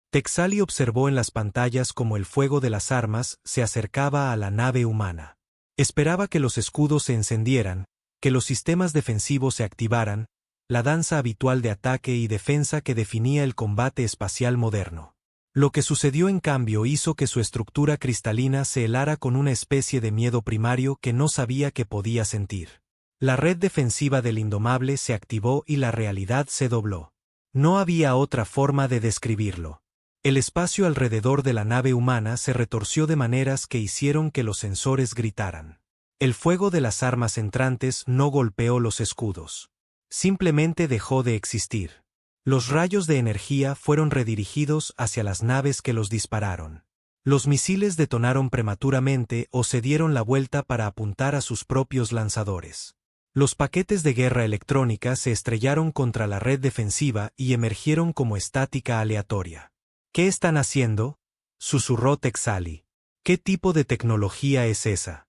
Texali observó en las pantallas cómo el fuego de las armas se acercaba a la nave humana. Esperaba que los escudos se encendieran, que los sistemas defensivos se activaran, la danza habitual de ataque y defensa que definía el combate espacial moderno. Lo que sucedió en cambio hizo que su estructura cristalina se helara con una especie de miedo primario que no sabía que podía sentir. La red defensiva del Indomable se activó y la realidad se dobló. No había otra forma de describirlo. El espacio alrededor de la nave humana se retorció de maneras que hicieron que los sensores gritaran. El fuego de las armas entrantes no golpeó los escudos. Simplemente dejó de existir. Los rayos de energía fueron redirigidos hacia las naves que los dispararon. Los misiles detonaron prematuramente o se dieron la vuelta para apuntar a sus propios lanzadores. Los paquetes de guerra electrónica se estrellaron contra la red defensiva y emergieron como estática aleatoria. ¿Qué están haciendo?, susurró Texali. ¿Qué tipo de tecnología es esa?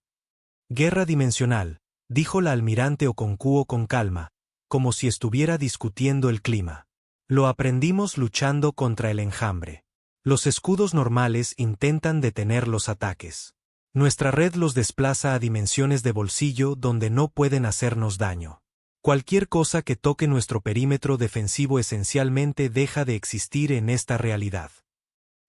Guerra dimensional, dijo la almirante Okonkwo con calma, como si estuviera discutiendo el clima. Lo aprendimos luchando contra el enjambre. Los escudos normales intentan detener los ataques. Nuestra red los desplaza a dimensiones de bolsillo donde no pueden hacernos daño. Cualquier cosa que toque nuestro perímetro defensivo esencialmente deja de existir en esta realidad.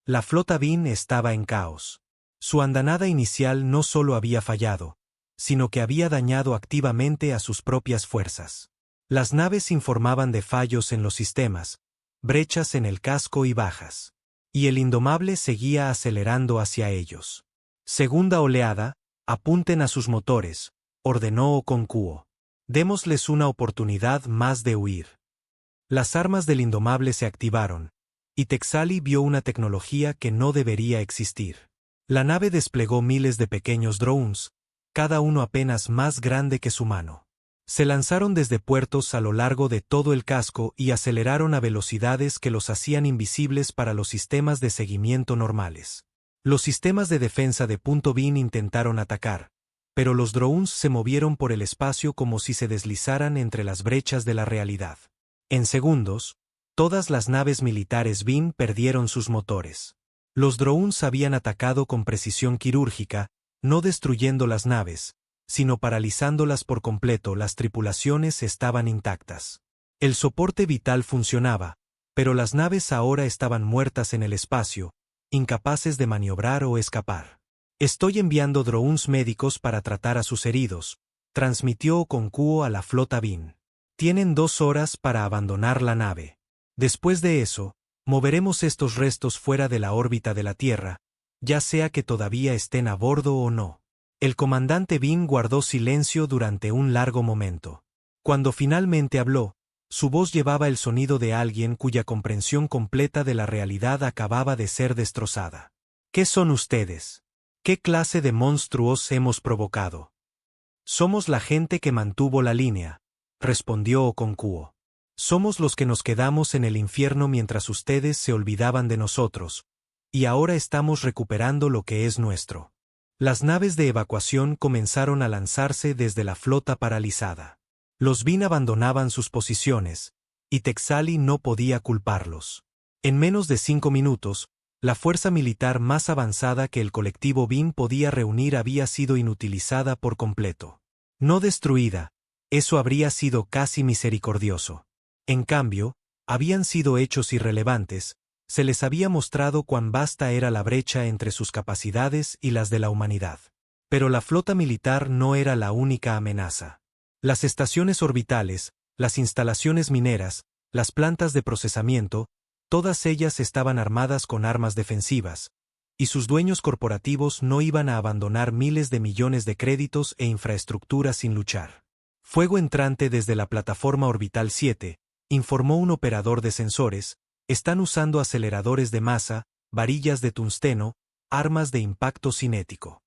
La flota Bean estaba en caos. Su andanada inicial no solo había fallado, sino que había dañado activamente a sus propias fuerzas. Las naves informaban de fallos en los sistemas, brechas en el casco y bajas. Y el Indomable seguía acelerando hacia ellos. Segunda oleada, apunten a sus motores, ordenó Okonkwo. Démosles una oportunidad más de huir. Las armas del Indomable se activaron, y Texali vio una tecnología que no debería existir. La nave desplegó miles de pequeños drones, cada uno apenas más grande que su mano. Se lanzaron desde puertos a lo largo de todo el casco y aceleraron a velocidades que los hacían invisibles para los sistemas de seguimiento normales. Los sistemas de defensa de Punto Bean intentaron atacar, pero los drones se movieron por el espacio como si se deslizaran entre las brechas de la realidad. En segundos, todas las naves militares Bean perdieron sus motores. Los drones habían atacado con precisión quirúrgica, no destruyendo las naves, sino paralizándolas por completo. Las tripulaciones estaban intactas. El soporte vital funcionaba, pero las naves ahora estaban muertas en el espacio, incapaces de maniobrar o escapar. Estoy enviando drones médicos para tratar a sus heridos, transmitió Okonkwo a la flota Bean. Tienen 2 horas para abandonar la nave. Después de eso, moveremos estos restos fuera de la órbita de la Tierra, ya sea que todavía estén a bordo o no. El comandante Bean guardó silencio durante un largo momento. Cuando finalmente habló, Su voz llevaba el sonido de alguien cuya comprensión completa de la realidad acababa de ser destrozada. ¿Qué son ustedes? ¿Qué clase de monstruos hemos provocado? Somos la gente que mantuvo la línea, respondió Okonkwo. Somos los que nos quedamos en el infierno mientras ustedes se olvidaban de nosotros, y ahora estamos recuperando lo que es nuestro. Las naves de evacuación comenzaron a lanzarse desde la flota paralizada. Los Bin abandonaban sus posiciones, y Texali no podía culparlos. En menos de 5 minutos, la fuerza militar más avanzada que el colectivo Bin podía reunir había sido inutilizada por completo. No destruida, eso habría sido casi misericordioso. En cambio, habían sido hechos irrelevantes, se les había mostrado cuán vasta era la brecha entre sus capacidades y las de la humanidad. Pero la flota militar no era la única amenaza. Las estaciones orbitales, las instalaciones mineras, las plantas de procesamiento, todas ellas estaban armadas con armas defensivas, y sus dueños corporativos no iban a abandonar miles de millones de créditos e infraestructura sin luchar. Fuego entrante desde la plataforma orbital 7, informó un operador de sensores, están usando aceleradores de masa, varillas de tungsteno, armas de impacto cinético.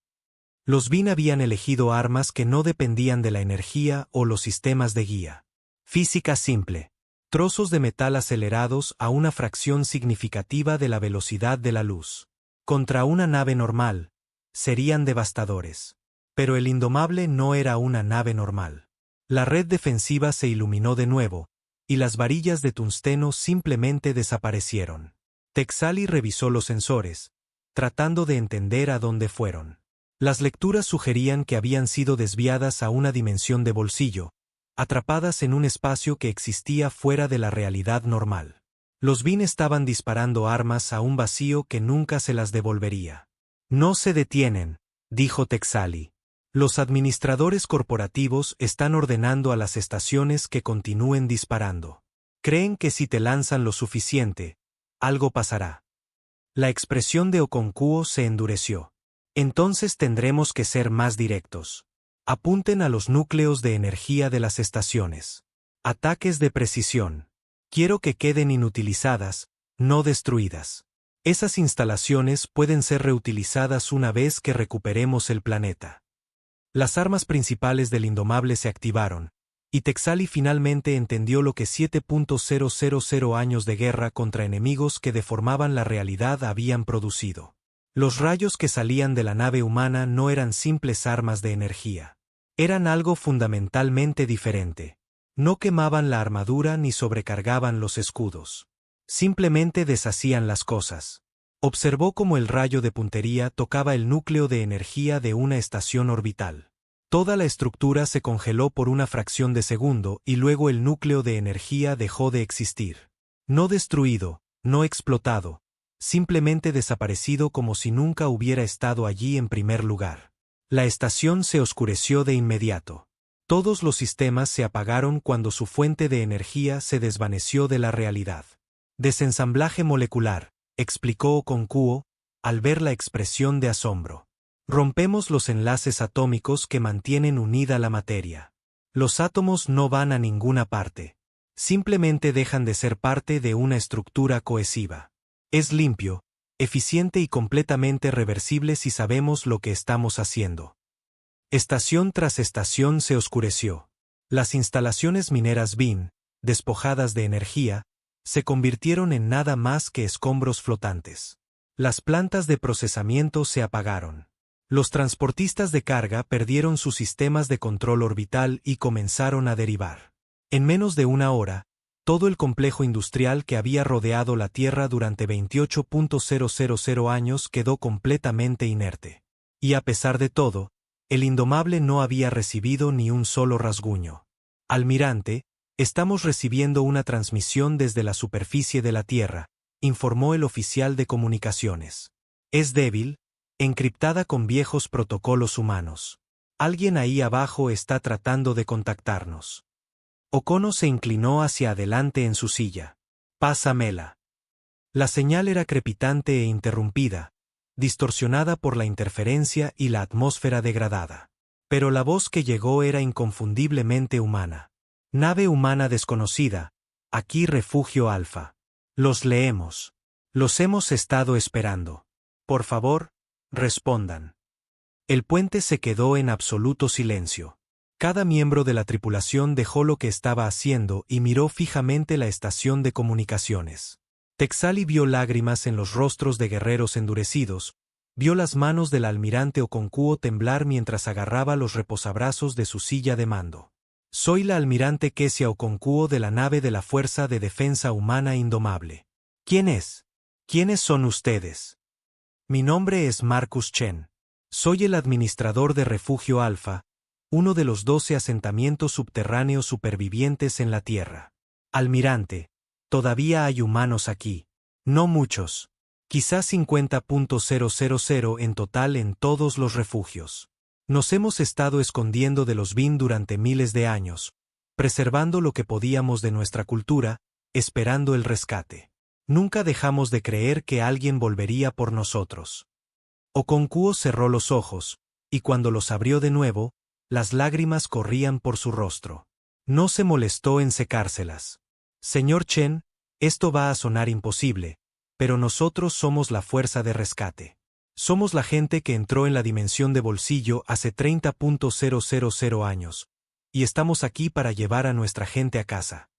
Los Bin habían elegido armas que no dependían de la energía o los sistemas de guía. Física simple. Trozos de metal acelerados a una fracción significativa de la velocidad de la luz. Contra una nave normal, serían devastadores. Pero el Indomable no era una nave normal. La red defensiva se iluminó de nuevo, y las varillas de tungsteno simplemente desaparecieron. Texali revisó los sensores, tratando de entender a dónde fueron. Las lecturas sugerían que habían sido desviadas a una dimensión de bolsillo, atrapadas en un espacio que existía fuera de la realidad normal. Los Bin estaban disparando armas a un vacío que nunca se las devolvería. No se detienen, dijo Texali. Los administradores corporativos están ordenando a las estaciones que continúen disparando. Creen que si te lanzan lo suficiente, algo pasará. La expresión de Okonkwo se endureció. Entonces tendremos que ser más directos. Apunten a los núcleos de energía de las estaciones. Ataques de precisión. Quiero que queden inutilizadas, no destruidas. Esas instalaciones pueden ser reutilizadas una vez que recuperemos el planeta. Las armas principales del Indomable se activaron, y Texali finalmente entendió lo que 7.000 años de guerra contra enemigos que deformaban la realidad habían producido. Los rayos que salían de la nave humana no eran simples armas de energía. Eran algo fundamentalmente diferente. No quemaban la armadura ni sobrecargaban los escudos. Simplemente deshacían las cosas. Observó cómo el rayo de puntería tocaba el núcleo de energía de una estación orbital. Toda la estructura se congeló por una fracción de segundo y luego el núcleo de energía dejó de existir. No destruido, no explotado, simplemente desaparecido como si nunca hubiera estado allí en primer lugar. La estación se oscureció de inmediato. Todos los sistemas se apagaron cuando su fuente de energía se desvaneció de la realidad. Desensamblaje molecular, explicó Okonkwo, al ver la expresión de asombro. Rompemos los enlaces atómicos que mantienen unida la materia. Los átomos no van a ninguna parte. Simplemente dejan de ser parte de una estructura cohesiva. Es limpio, eficiente y completamente reversible si sabemos lo que estamos haciendo. Estación tras estación se oscureció. Las instalaciones mineras Bin, despojadas de energía, se convirtieron en nada más que escombros flotantes. Las plantas de procesamiento se apagaron. Los transportistas de carga perdieron sus sistemas de control orbital y comenzaron a derivar. En menos de una hora, todo el complejo industrial que había rodeado la Tierra durante 28.000 años quedó completamente inerte. Y a pesar de todo, el Indomable no había recibido ni un solo rasguño. Almirante, estamos recibiendo una transmisión desde la superficie de la Tierra, informó el oficial de comunicaciones. Es débil, encriptada con viejos protocolos humanos. Alguien ahí abajo está tratando de contactarnos. Okono se inclinó hacia adelante en su silla. Pásamela. La señal era crepitante e interrumpida, distorsionada por la interferencia y la atmósfera degradada. Pero la voz que llegó era inconfundiblemente humana. Nave humana desconocida, aquí Refugio Alfa. Los leemos. Los hemos estado esperando. Por favor, respondan. El puente se quedó en absoluto silencio. Cada miembro de la tripulación dejó lo que estaba haciendo y miró fijamente la estación de comunicaciones. Texali vio lágrimas en los rostros de guerreros endurecidos, vio las manos del almirante Okonkwo temblar mientras agarraba los reposabrazos de su silla de mando. Soy la almirante Kesia Okonkwo de la nave de la Fuerza de Defensa Humana Indomable. ¿Quién es? ¿Quiénes son ustedes? Mi nombre es Marcus Chen. Soy el administrador de Refugio Alfa, uno de los 12 asentamientos subterráneos supervivientes en la Tierra. Almirante, todavía hay humanos aquí. No muchos. Quizás 50.000 en total en todos los refugios. Nos hemos estado escondiendo de los Bin durante miles de años, preservando lo que podíamos de nuestra cultura, esperando el rescate. Nunca dejamos de creer que alguien volvería por nosotros. Okonkwo cerró los ojos, y cuando los abrió de nuevo, las lágrimas corrían por su rostro. No se molestó en secárselas. Señor Chen, esto va a sonar imposible, pero nosotros somos la fuerza de rescate. Somos la gente que entró en la dimensión de bolsillo hace 30.000 años, y estamos aquí para llevar a nuestra gente a casa.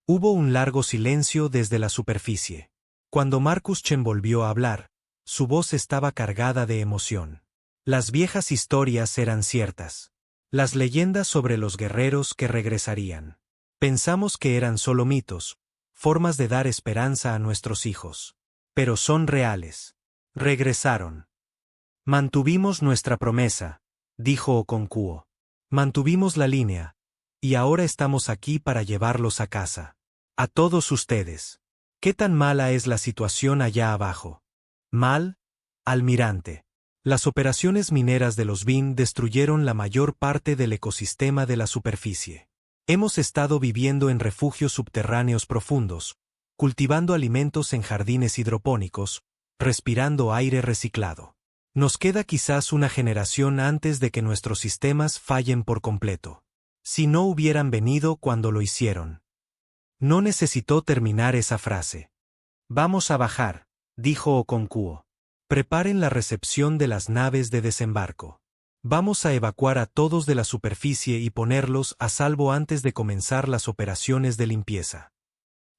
Hubo un largo silencio desde la superficie. Cuando Marcus Chen volvió a hablar, su voz estaba cargada de emoción. Las viejas historias eran ciertas. Las leyendas sobre los guerreros que regresarían. Pensamos que eran solo mitos, formas de dar esperanza a nuestros hijos. Pero son reales. Regresaron. Mantuvimos nuestra promesa, dijo Okonkwo. Mantuvimos la línea, y ahora estamos aquí para llevarlos a casa. A todos ustedes. ¿Qué tan mala es la situación allá abajo? Mal, almirante. Las operaciones mineras de los Bin destruyeron la mayor parte del ecosistema de la superficie. Hemos estado viviendo en refugios subterráneos profundos, cultivando alimentos en jardines hidropónicos, respirando aire reciclado. Nos queda quizás una generación antes de que nuestros sistemas fallen por completo. Si no hubieran venido cuando lo hicieron. No necesitó terminar esa frase. Vamos a bajar, dijo Okonkwo. Preparen la recepción de las naves de desembarco. Vamos a evacuar a todos de la superficie y ponerlos a salvo antes de comenzar las operaciones de limpieza.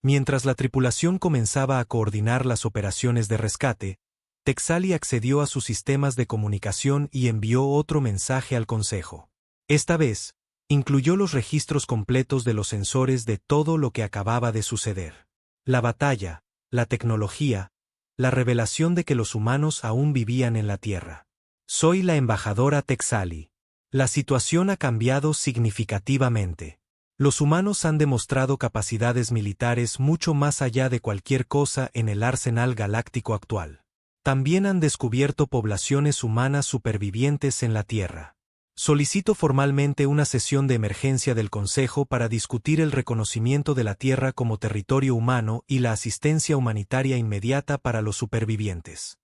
Mientras la tripulación comenzaba a coordinar las operaciones de rescate, Texali accedió a sus sistemas de comunicación y envió otro mensaje al Consejo. Esta vez, incluyó los registros completos de los sensores de todo lo que acababa de suceder. La batalla, la tecnología, la revelación de que los humanos aún vivían en la Tierra. Soy la embajadora Texali. La situación ha cambiado significativamente. Los humanos han demostrado capacidades militares mucho más allá de cualquier cosa en el arsenal galáctico actual. También han descubierto poblaciones humanas supervivientes en la Tierra. Solicito formalmente una sesión de emergencia del Consejo para discutir el reconocimiento de la Tierra como territorio humano y la asistencia humanitaria inmediata para los supervivientes.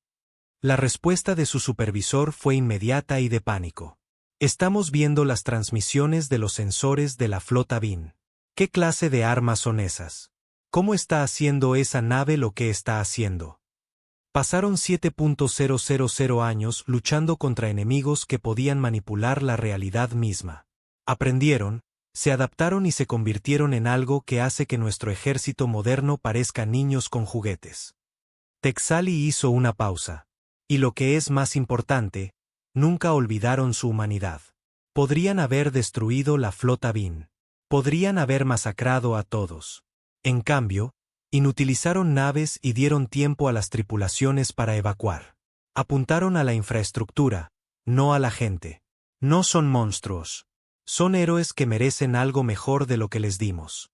La respuesta de su supervisor fue inmediata y de pánico. Estamos viendo las transmisiones de los sensores de la flota Bin. ¿Qué clase de armas son esas? ¿Cómo está haciendo esa nave lo que está haciendo? Pasaron 7.000 años luchando contra enemigos que podían manipular la realidad misma. Aprendieron, se adaptaron y se convirtieron en algo que hace que nuestro ejército moderno parezca niños con juguetes. Texali hizo una pausa. Y lo que es más importante, nunca olvidaron su humanidad. Podrían haber destruido la flota Bin. Podrían haber masacrado a todos. En cambio, inutilizaron naves y dieron tiempo a las tripulaciones para evacuar. Apuntaron a la infraestructura, no a la gente. No son monstruos. Son héroes que merecen algo mejor de lo que les dimos.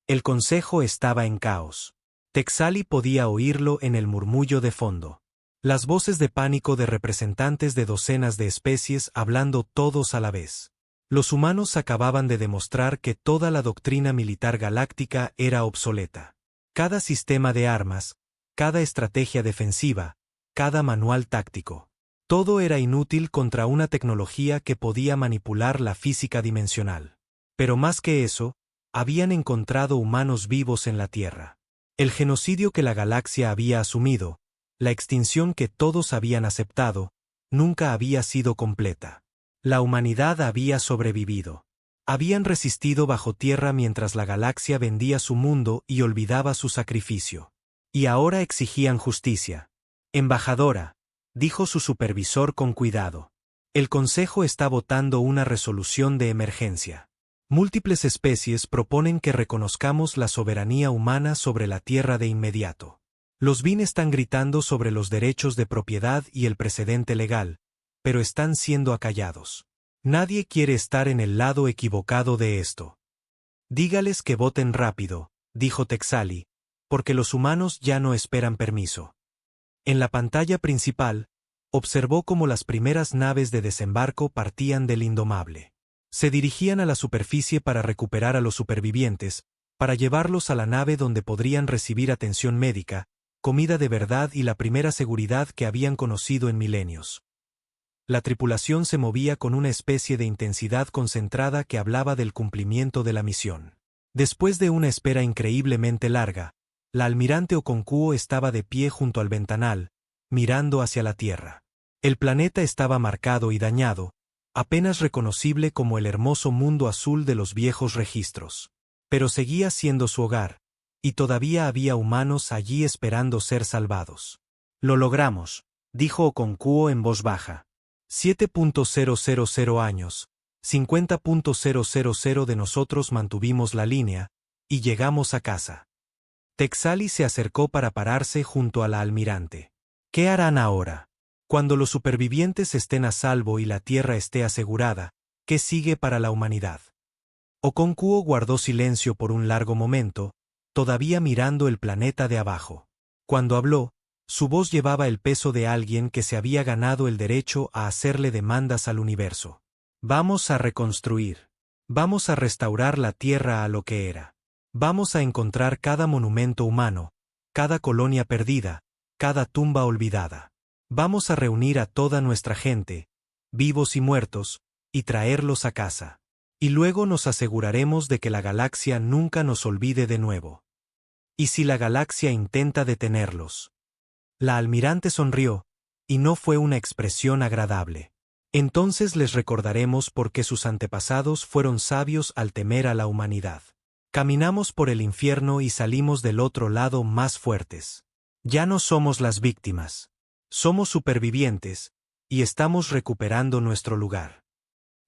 El consejo estaba en caos. Texali podía oírlo en el murmullo de fondo. Las voces de pánico de representantes de docenas de especies hablando todos a la vez. Los humanos acababan de demostrar que toda la doctrina militar galáctica era obsoleta. Cada sistema de armas, cada estrategia defensiva, cada manual táctico. Todo era inútil contra una tecnología que podía manipular la física dimensional. Pero más que eso, Habían encontrado humanos vivos en la Tierra. El genocidio que la galaxia había asumido, la extinción que todos habían aceptado, nunca había sido completa. La humanidad había sobrevivido. Habían resistido bajo tierra mientras la galaxia vendía su mundo y olvidaba su sacrificio. Y ahora exigían justicia. Embajadora, dijo su supervisor con cuidado. El Consejo está votando una resolución de emergencia. Múltiples especies proponen que reconozcamos la soberanía humana sobre la Tierra de inmediato. Los BIN están gritando sobre los derechos de propiedad y el precedente legal, pero están siendo acallados. Nadie quiere estar en el lado equivocado de esto. Dígales que voten rápido, dijo Texali, porque los humanos ya no esperan permiso. En la pantalla principal, observó cómo las primeras naves de desembarco partían del Indomable. Se dirigían a la superficie para recuperar a los supervivientes, para llevarlos a la nave donde podrían recibir atención médica, comida de verdad y la primera seguridad que habían conocido en milenios. La tripulación se movía con una especie de intensidad concentrada que hablaba del cumplimiento de la misión. Después de una espera increíblemente larga, la almirante Okonkwo estaba de pie junto al ventanal, mirando hacia la Tierra. El planeta estaba marcado y dañado, apenas reconocible como el hermoso mundo azul de los viejos registros. Pero seguía siendo su hogar, y todavía había humanos allí esperando ser salvados. Lo logramos, dijo Okonkwo en voz baja. 7.000 años, 50.000 de nosotros mantuvimos la línea, y llegamos a casa. Texali se acercó para pararse junto a la almirante. ¿Qué harán ahora? Cuando los supervivientes estén a salvo y la Tierra esté asegurada, ¿qué sigue para la humanidad? Okonkwo guardó silencio por un largo momento, todavía mirando el planeta de abajo. Cuando habló, su voz llevaba el peso de alguien que se había ganado el derecho a hacerle demandas al universo. Vamos a reconstruir. Vamos a restaurar la Tierra a lo que era. Vamos a encontrar cada monumento humano, cada colonia perdida, cada tumba olvidada. Vamos a reunir a toda nuestra gente, vivos y muertos, y traerlos a casa. Y luego nos aseguraremos de que la galaxia nunca nos olvide de nuevo. ¿Y si la galaxia intenta detenerlos? La almirante sonrió, y no fue una expresión agradable. Entonces les recordaremos por qué sus antepasados fueron sabios al temer a la humanidad. Caminamos por el infierno y salimos del otro lado más fuertes. Ya no somos las víctimas. Somos supervivientes, y estamos recuperando nuestro lugar.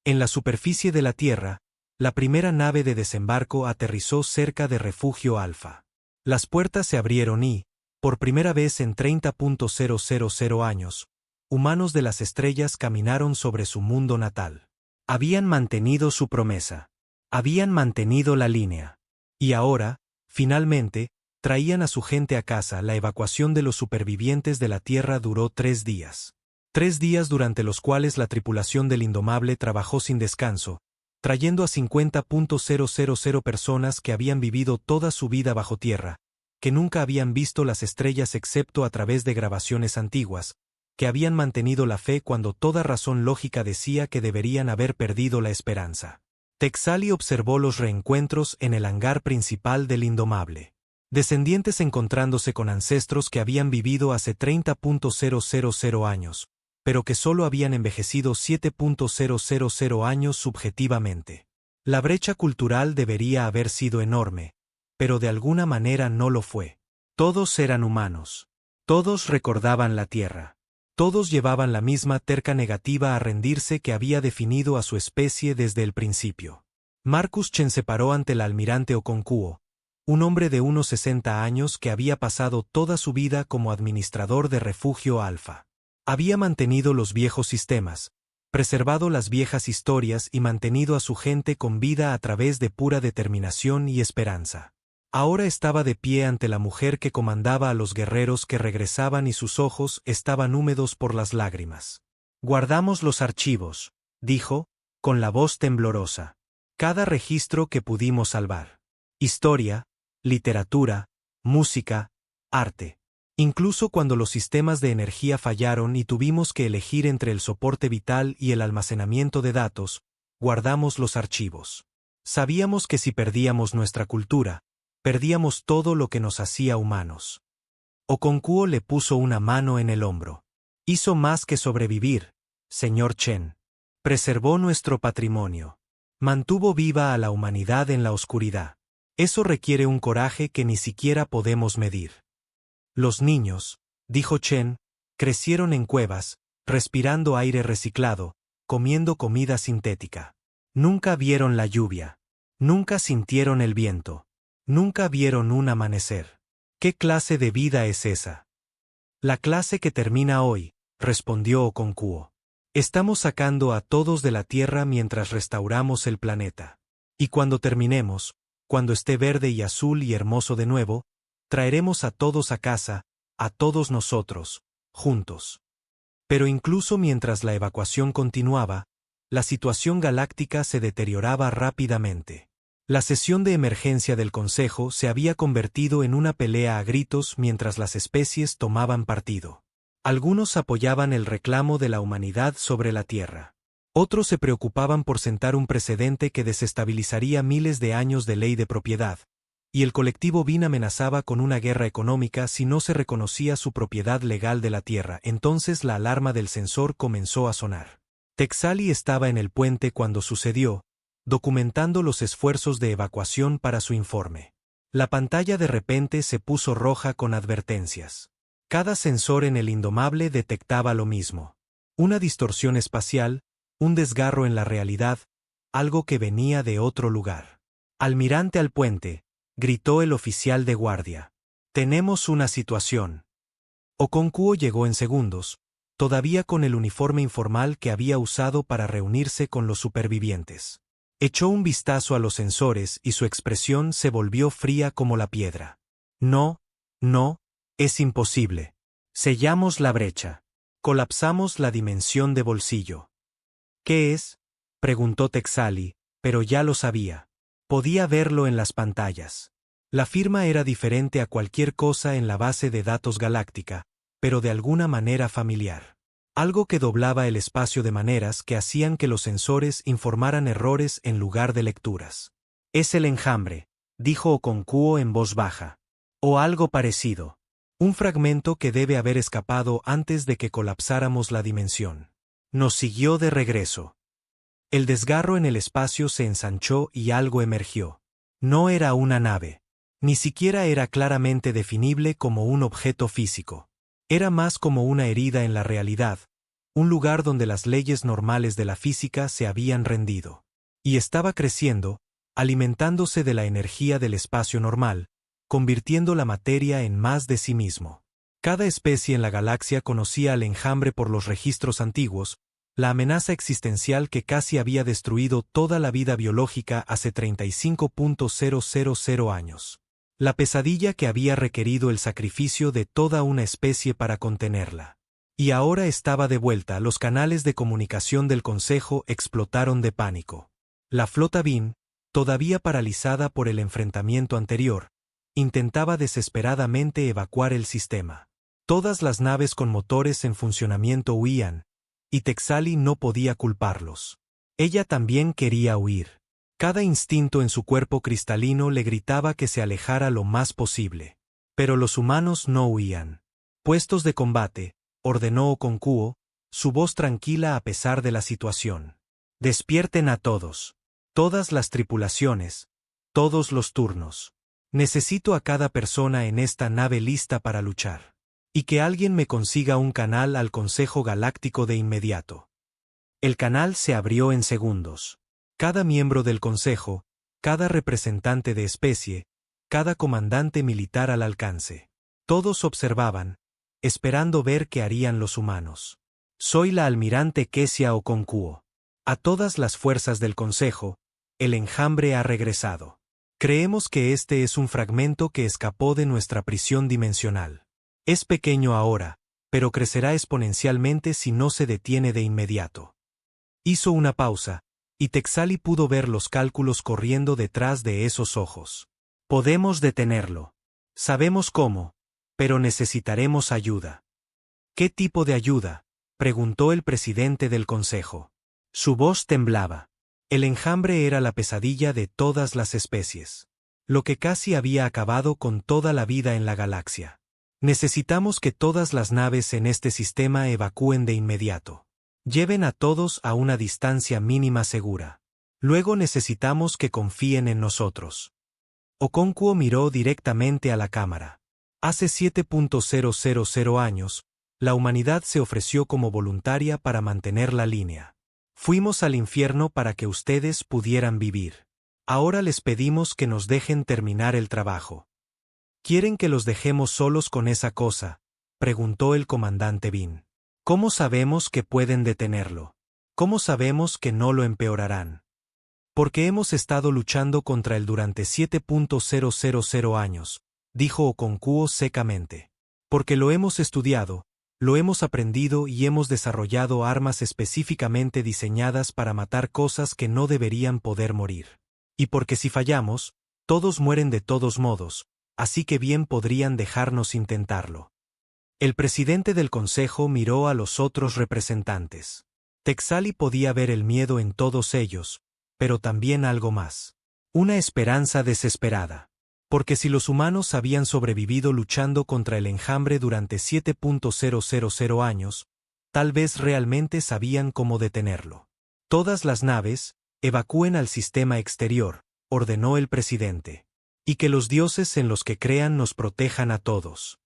En la superficie de la Tierra, la primera nave de desembarco aterrizó cerca de Refugio Alfa. Las puertas se abrieron y, por primera vez en 30.000 años, humanos de las estrellas caminaron sobre su mundo natal. Habían mantenido su promesa. Habían mantenido la línea. Y ahora, finalmente, traían a su gente a casa. La evacuación de los supervivientes de la Tierra duró 3 días. 3 días durante los cuales la tripulación del Indomable trabajó sin descanso, trayendo a 50.000 personas que habían vivido toda su vida bajo tierra, que nunca habían visto las estrellas excepto a través de grabaciones antiguas, que habían mantenido la fe cuando toda razón lógica decía que deberían haber perdido la esperanza. Texali observó los reencuentros en el hangar principal del Indomable. Descendientes encontrándose con ancestros que habían vivido hace 30.000 años, pero que solo habían envejecido 7.000 años subjetivamente. La brecha cultural debería haber sido enorme, pero de alguna manera no lo fue. Todos eran humanos. Todos recordaban la Tierra. Todos llevaban la misma terca negativa a rendirse que había definido a su especie desde el principio. Marcus Chen se paró ante el almirante Okonkwo, un hombre de unos 60 años que había pasado toda su vida como administrador de Refugio Alfa. Había mantenido los viejos sistemas, preservado las viejas historias y mantenido a su gente con vida a través de pura determinación y esperanza. Ahora estaba de pie ante la mujer que comandaba a los guerreros que regresaban y sus ojos estaban húmedos por las lágrimas. Guardamos los archivos, dijo, con la voz temblorosa. Cada registro que pudimos salvar. Historia, literatura, música, arte. Incluso cuando los sistemas de energía fallaron y tuvimos que elegir entre el soporte vital y el almacenamiento de datos, guardamos los archivos. Sabíamos que si perdíamos nuestra cultura, perdíamos todo lo que nos hacía humanos. Okonkwo le puso una mano en el hombro. Hizo más que sobrevivir, señor Chen. Preservó nuestro patrimonio. Mantuvo viva a la humanidad en la oscuridad. Eso requiere un coraje que ni siquiera podemos medir. Los niños, dijo Chen, crecieron en cuevas, respirando aire reciclado, comiendo comida sintética. Nunca vieron la lluvia. Nunca sintieron el viento. Nunca vieron un amanecer. ¿Qué clase de vida es esa? La clase que termina hoy, respondió Okonkwo. Estamos sacando a todos de la Tierra mientras restauramos el planeta. Y cuando terminemos, cuando esté verde y azul y hermoso de nuevo, traeremos a todos a casa, a todos nosotros, juntos. Pero incluso mientras la evacuación continuaba, la situación galáctica se deterioraba rápidamente. La sesión de emergencia del Consejo se había convertido en una pelea a gritos mientras las especies tomaban partido. Algunos apoyaban el reclamo de la humanidad sobre la Tierra. Otros se preocupaban por sentar un precedente que desestabilizaría miles de años de ley de propiedad, y el colectivo Bin amenazaba con una guerra económica si no se reconocía su propiedad legal de la Tierra. Entonces la alarma del sensor comenzó a sonar. Texali estaba en el puente cuando sucedió, documentando los esfuerzos de evacuación para su informe. La pantalla de repente se puso roja con advertencias. Cada sensor en el Indomable detectaba lo mismo. Una distorsión espacial, un desgarro en la realidad, algo que venía de otro lugar. Almirante al puente, gritó el oficial de guardia. Tenemos una situación. Okonkwo llegó en segundos, todavía con el uniforme informal que había usado para reunirse con los supervivientes. Echó un vistazo a los sensores y su expresión se volvió fría como la piedra. No, es imposible. Sellamos la brecha. Colapsamos la dimensión de bolsillo. ¿Qué es? Preguntó Texali, pero ya lo sabía. Podía verlo en las pantallas. La firma era diferente a cualquier cosa en la base de datos galáctica, pero de alguna manera familiar. Algo que doblaba el espacio de maneras que hacían que los sensores informaran errores en lugar de lecturas. Es el enjambre, dijo Okonkwo en voz baja. O algo parecido. Un fragmento que debe haber escapado antes de que colapsáramos la dimensión. Nos siguió de regreso. El desgarro en el espacio se ensanchó y algo emergió. No era una nave. Ni siquiera era claramente definible como un objeto físico. Era más como una herida en la realidad, un lugar donde las leyes normales de la física se habían rendido. Y estaba creciendo, alimentándose de la energía del espacio normal, convirtiendo la materia en más de sí mismo. Cada especie en la galaxia conocía al enjambre por los registros antiguos, la amenaza existencial que casi había destruido toda la vida biológica hace 35.000 años. La pesadilla que había requerido el sacrificio de toda una especie para contenerla. Y ahora estaba de vuelta. Los canales de comunicación del Consejo explotaron de pánico. La flota Bin, todavía paralizada por el enfrentamiento anterior, intentaba desesperadamente evacuar el sistema. Todas las naves con motores en funcionamiento huían, y Texali no podía culparlos. Ella también quería huir. Cada instinto en su cuerpo cristalino le gritaba que se alejara lo más posible. Pero los humanos no huían. Puestos de combate, ordenó Okonkwo, su voz tranquila a pesar de la situación. Despierten a todos. Todas las tripulaciones. Todos los turnos. Necesito a cada persona en esta nave lista para luchar. Y que alguien me consiga un canal al Consejo Galáctico de inmediato. El canal se abrió en segundos. Cada miembro del Consejo, cada representante de especie, cada comandante militar al alcance. Todos observaban, esperando ver qué harían los humanos. Soy la almirante Kesia Okonkwo. A todas las fuerzas del Consejo, el enjambre ha regresado. Creemos que este es un fragmento que escapó de nuestra prisión dimensional. Es pequeño ahora, pero crecerá exponencialmente si no se detiene de inmediato. Hizo una pausa, y Texali pudo ver los cálculos corriendo detrás de esos ojos. Podemos detenerlo. Sabemos cómo, pero necesitaremos ayuda. ¿Qué tipo de ayuda?, preguntó el presidente del Consejo. Su voz temblaba. El enjambre era la pesadilla de todas las especies. Lo que casi había acabado con toda la vida en la galaxia. Necesitamos que todas las naves en este sistema evacúen de inmediato. Lleven a todos a una distancia mínima segura. Luego necesitamos que confíen en nosotros. Okonkwo miró directamente a la cámara. Hace 7.000 años, la humanidad se ofreció como voluntaria para mantener la línea. Fuimos al infierno para que ustedes pudieran vivir. Ahora les pedimos que nos dejen terminar el trabajo. ¿Quieren que los dejemos solos con esa cosa?, preguntó el comandante Bean. ¿Cómo sabemos que pueden detenerlo? ¿Cómo sabemos que no lo empeorarán? Porque hemos estado luchando contra él durante 7.000 años, dijo Okonkwo secamente. Porque lo hemos estudiado, lo hemos aprendido y hemos desarrollado armas específicamente diseñadas para matar cosas que no deberían poder morir. Y porque si fallamos, todos mueren de todos modos, así que bien podrían dejarnos intentarlo. El presidente del consejo miró a los otros representantes. Texali podía ver el miedo en todos ellos, pero también algo más. Una esperanza desesperada. Porque si los humanos habían sobrevivido luchando contra el enjambre durante 7.000 años, tal vez realmente sabían cómo detenerlo. Todas las naves, evacúen al sistema exterior, ordenó el presidente. Y que los dioses en los que crean nos protejan a todos.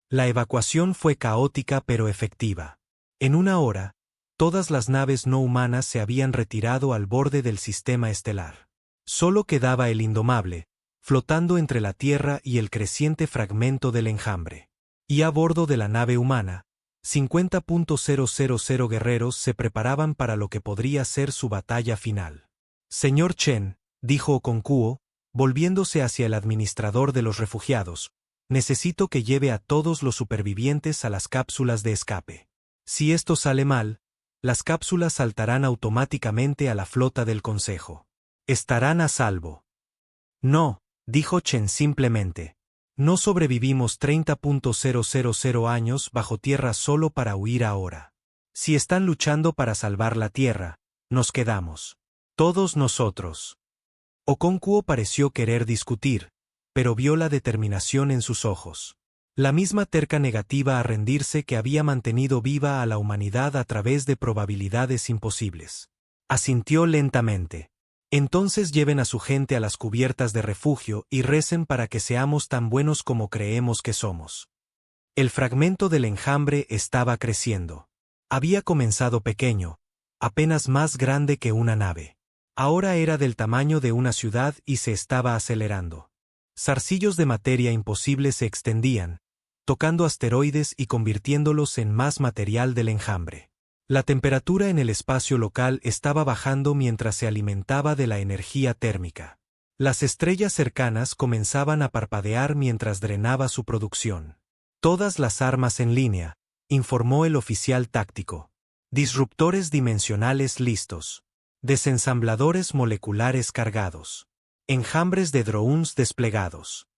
La evacuación fue caótica pero efectiva. En una hora, todas las naves no humanas se habían retirado al borde del sistema estelar. Solo quedaba el Indomable, flotando entre la Tierra y el creciente fragmento del enjambre. Y a bordo de la nave humana, 50.000 guerreros se preparaban para lo que podría ser su batalla final. Señor Chen, dijo Okonkwo, volviéndose hacia el administrador de los refugiados, necesito que lleve a todos los supervivientes a las cápsulas de escape. Si esto sale mal, las cápsulas saltarán automáticamente a la flota del Consejo. Estarán a salvo. No, dijo Chen simplemente. No sobrevivimos 30.000 años bajo tierra solo para huir ahora. Si están luchando para salvar la Tierra, nos quedamos. Todos nosotros. Okonkwo pareció querer discutir, pero vio la determinación en sus ojos. La misma terca negativa a rendirse que había mantenido viva a la humanidad a través de probabilidades imposibles. Asintió lentamente. Entonces lleven a su gente a las cubiertas de refugio y recen para que seamos tan buenos como creemos que somos. El fragmento del enjambre estaba creciendo. Había comenzado pequeño, apenas más grande que una nave. Ahora era del tamaño de una ciudad y se estaba acelerando. Zarcillos de materia imposible se extendían, tocando asteroides y convirtiéndolos en más material del enjambre. La temperatura en el espacio local estaba bajando mientras se alimentaba de la energía térmica. Las estrellas cercanas comenzaban a parpadear mientras drenaba su producción. Todas las armas en línea, informó el oficial táctico. Disruptores dimensionales listos. Desensambladores moleculares cargados. Enjambres de drones desplegados.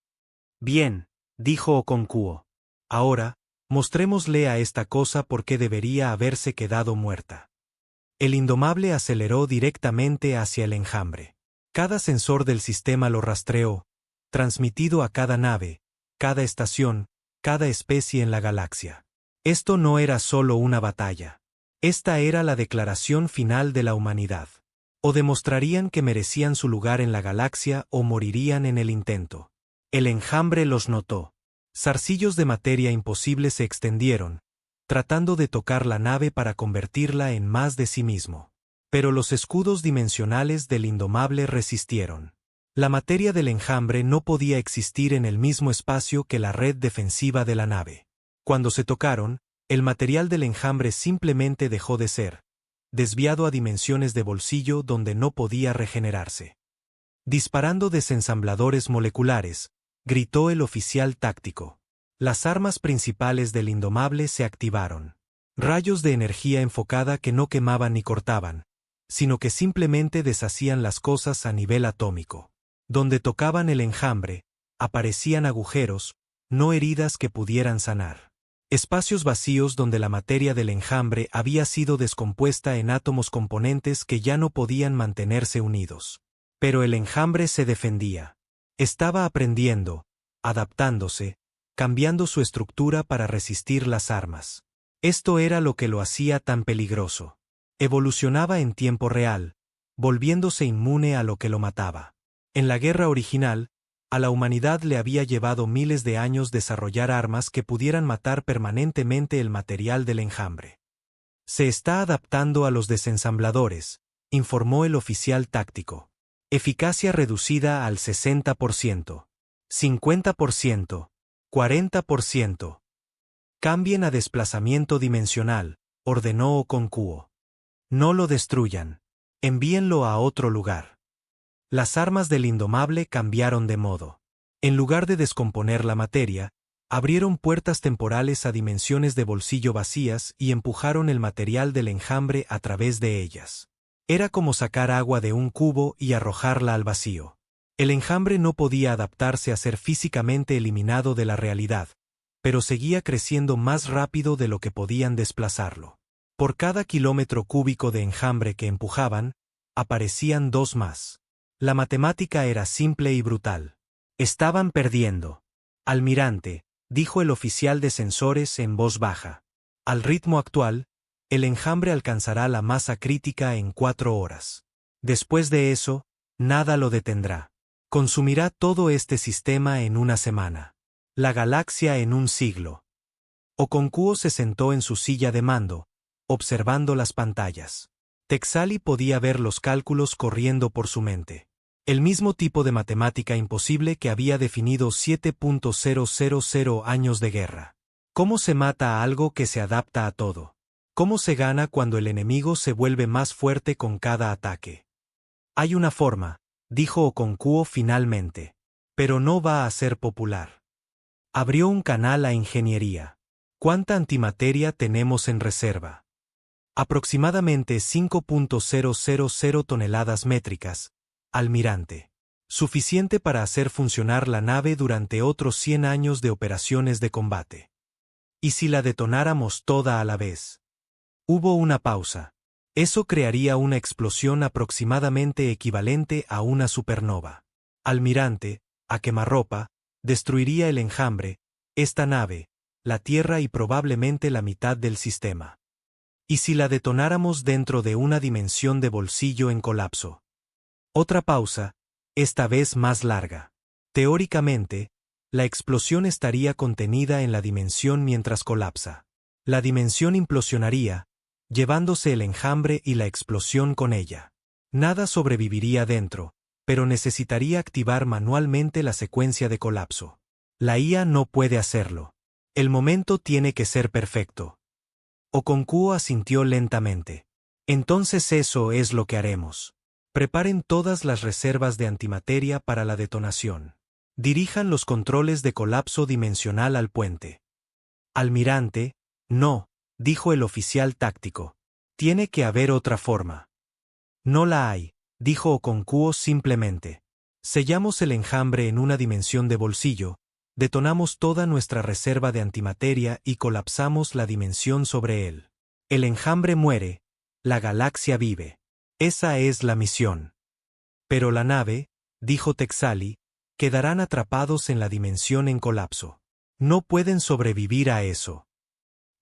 Bien, dijo Okonkwo. Ahora, mostrémosle a esta cosa por qué debería haberse quedado muerta. El Indomable aceleró directamente hacia el enjambre. Cada sensor del sistema lo rastreó, transmitido a cada nave, cada estación, cada especie en la galaxia. Esto no era solo una batalla. Esta era la declaración final de la humanidad. O demostrarían que merecían su lugar en la galaxia o morirían en el intento. El enjambre los notó. Zarcillos de materia imposible se extendieron, tratando de tocar la nave para convertirla en más de sí mismo. Pero los escudos dimensionales del Indomable resistieron. La materia del enjambre no podía existir en el mismo espacio que la red defensiva de la nave. Cuando se tocaron, el material del enjambre simplemente dejó de ser, desviado a dimensiones de bolsillo donde no podía regenerarse. Disparando desensambladores moleculares, gritó el oficial táctico. Las armas principales del Indomable se activaron. Rayos de energía enfocada que no quemaban ni cortaban, sino que simplemente deshacían las cosas a nivel atómico. Donde tocaban el enjambre, aparecían agujeros, no heridas que pudieran sanar. Espacios vacíos donde la materia del enjambre había sido descompuesta en átomos componentes que ya no podían mantenerse unidos. Pero el enjambre se defendía. Estaba aprendiendo, adaptándose, cambiando su estructura para resistir las armas. Esto era lo que lo hacía tan peligroso. Evolucionaba en tiempo real, volviéndose inmune a lo que lo mataba. En la guerra original, a la humanidad le había llevado miles de años desarrollar armas que pudieran matar permanentemente el material del enjambre. Se está adaptando a los desensambladores, informó el oficial táctico. Eficacia reducida al 60%, 50%, 40%. Cambien a desplazamiento dimensional, ordenó Okonkwo. No lo destruyan. Envíenlo a otro lugar. Las armas del Indomable cambiaron de modo. En lugar de descomponer la materia, abrieron puertas temporales a dimensiones de bolsillo vacías y empujaron el material del enjambre a través de ellas. Era como sacar agua de un cubo y arrojarla al vacío. El enjambre no podía adaptarse a ser físicamente eliminado de la realidad, pero seguía creciendo más rápido de lo que podían desplazarlo. Por cada kilómetro cúbico de enjambre que empujaban, aparecían dos más. La matemática era simple y brutal. Estaban perdiendo. Almirante, dijo el oficial de sensores en voz baja. Al ritmo actual, el enjambre alcanzará la masa crítica en 4 horas. Después de eso, nada lo detendrá. Consumirá todo este sistema en una semana. La galaxia en un siglo. Okonkwo se sentó en su silla de mando, observando las pantallas. Texali podía ver los cálculos corriendo por su mente. El mismo tipo de matemática imposible que había definido 7.000 años de guerra. ¿Cómo se mata a algo que se adapta a todo? ¿Cómo se gana cuando el enemigo se vuelve más fuerte con cada ataque? Hay una forma, dijo Okonkwo finalmente. Pero no va a ser popular. Abrió un canal a ingeniería. ¿Cuánta antimateria tenemos en reserva? Aproximadamente 5.000 toneladas métricas, almirante. Suficiente para hacer funcionar la nave durante otros 100 años de operaciones de combate. ¿Y si la detonáramos toda a la vez? Hubo una pausa. Eso crearía una explosión aproximadamente equivalente a una supernova. Almirante, a quemarropa, destruiría el enjambre, esta nave, la Tierra y probablemente la mitad del sistema. ¿Y si la detonáramos dentro de una dimensión de bolsillo en colapso? Otra pausa, esta vez más larga. Teóricamente, la explosión estaría contenida en la dimensión mientras colapsa. La dimensión implosionaría, llevándose el enjambre y la explosión con ella. Nada sobreviviría dentro, pero necesitaría activar manualmente la secuencia de colapso. La IA no puede hacerlo. El momento tiene que ser perfecto. Okonkwo asintió lentamente. Entonces eso es lo que haremos. Preparen todas las reservas de antimateria para la detonación. Dirijan los controles de colapso dimensional al puente. Almirante, no, dijo el oficial táctico. Tiene que haber otra forma. No la hay, dijo Okonkwo simplemente. Sellamos el enjambre en una dimensión de bolsillo, detonamos toda nuestra reserva de antimateria y colapsamos la dimensión sobre él. El enjambre muere, la galaxia vive. Esa es la misión. Pero la nave, dijo Texali, quedarán atrapados en la dimensión en colapso. No pueden sobrevivir a eso.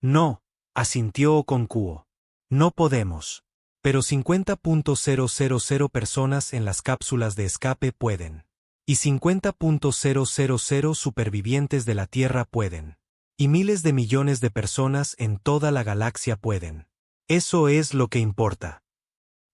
No, asintió Okonkwo. No podemos. Pero 50.000 personas en las cápsulas de escape pueden. Y 50.000 supervivientes de la Tierra pueden. Y miles de millones de personas en toda la galaxia pueden. Eso es lo que importa.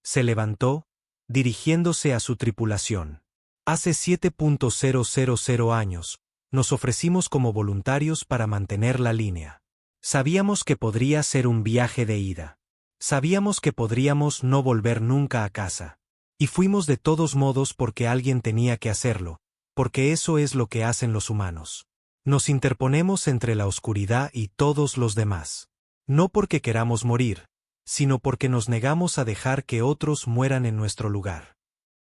Se levantó, dirigiéndose a su tripulación. Hace 7.000 años, nos ofrecimos como voluntarios para mantener la línea. Sabíamos que podría ser un viaje de ida. Sabíamos que podríamos no volver nunca a casa. Y fuimos de todos modos porque alguien tenía que hacerlo, porque eso es lo que hacen los humanos. Nos interponemos entre la oscuridad y todos los demás. No porque queramos morir, sino porque nos negamos a dejar que otros mueran en nuestro lugar.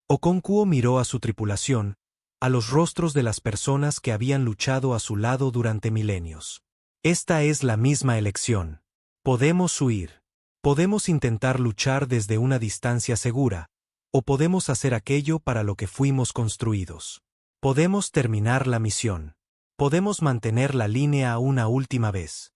Okonkwo miró a su tripulación, a los rostros de las personas que habían luchado a su lado durante milenios. Esta es la misma elección. Podemos huir. Podemos intentar luchar desde una distancia segura, o podemos hacer aquello para lo que fuimos construidos. Podemos terminar la misión. Podemos mantener la línea una última vez.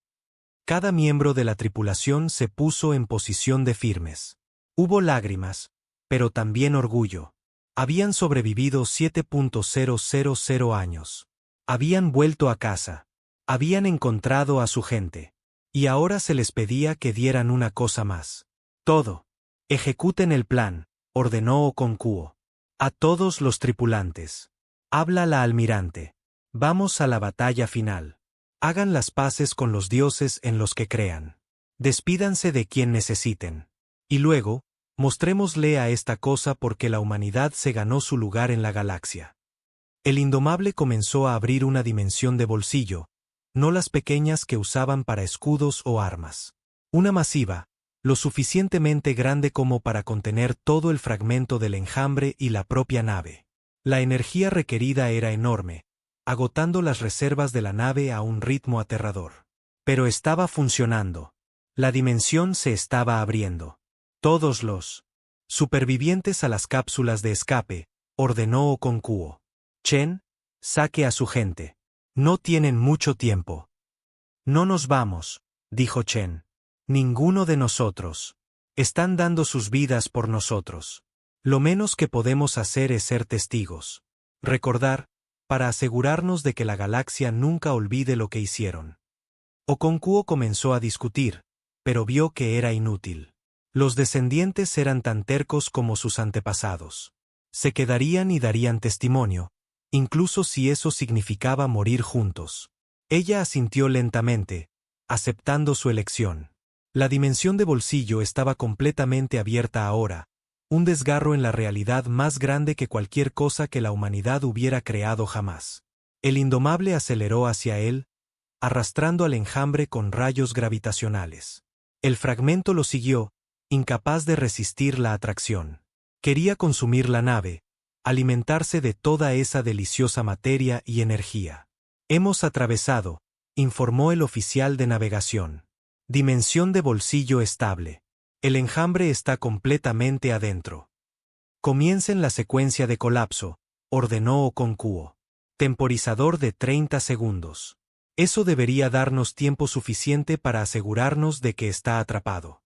Cada miembro de la tripulación se puso en posición de firmes. Hubo lágrimas, pero también orgullo. Habían sobrevivido 7.000 años. Habían vuelto a casa. Habían encontrado a su gente. Y ahora se les pedía que dieran una cosa más. Todo. Ejecuten el plan, ordenó Okonkwo. A todos los tripulantes. Habla la almirante. Vamos a la batalla final. Hagan las paces con los dioses en los que crean. Despídanse de quien necesiten. Y luego, mostrémosle a esta cosa por qué la humanidad se ganó su lugar en la galaxia. El indomable comenzó a abrir una dimensión de bolsillo, no las pequeñas que usaban para escudos o armas. Una masiva, lo suficientemente grande como para contener todo el fragmento del enjambre y la propia nave. La energía requerida era enorme, agotando las reservas de la nave a un ritmo aterrador. Pero estaba funcionando. La dimensión se estaba abriendo. Todos los supervivientes a las cápsulas de escape, ordenó Okonkwo. Chen, saque a su gente. No tienen mucho tiempo. No nos vamos, dijo Chen. Ninguno de nosotros. Están dando sus vidas por nosotros. Lo menos que podemos hacer es ser testigos. Recordar, para asegurarnos de que la galaxia nunca olvide lo que hicieron. Okonkwo comenzó a discutir, pero vio que era inútil. Los descendientes eran tan tercos como sus antepasados. Se quedarían y darían testimonio, incluso si eso significaba morir juntos. Ella asintió lentamente, aceptando su elección. La dimensión de bolsillo estaba completamente abierta ahora, un desgarro en la realidad más grande que cualquier cosa que la humanidad hubiera creado jamás. El indomable aceleró hacia él, arrastrando al enjambre con rayos gravitacionales. El fragmento lo siguió, incapaz de resistir la atracción. Quería consumir la nave, alimentarse de toda esa deliciosa materia y energía. Hemos atravesado, informó el oficial de navegación. Dimensión de bolsillo estable. El enjambre está completamente adentro. Comiencen la secuencia de colapso, ordenó Okonkwo. Temporizador de 30 segundos. Eso debería darnos tiempo suficiente para asegurarnos de que está atrapado.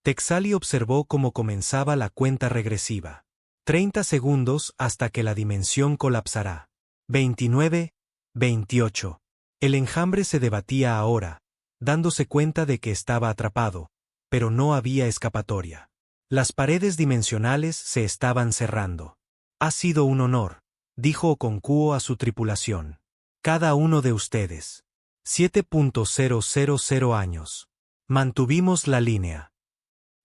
Texali observó cómo comenzaba la cuenta regresiva. 30 segundos hasta que la dimensión colapsará. 29, 28. El enjambre se debatía ahora, dándose cuenta de que estaba atrapado, pero no había escapatoria. Las paredes dimensionales se estaban cerrando. Ha sido un honor, dijo Okonkwo a su tripulación. Cada uno de ustedes. 7.000 años. Mantuvimos la línea.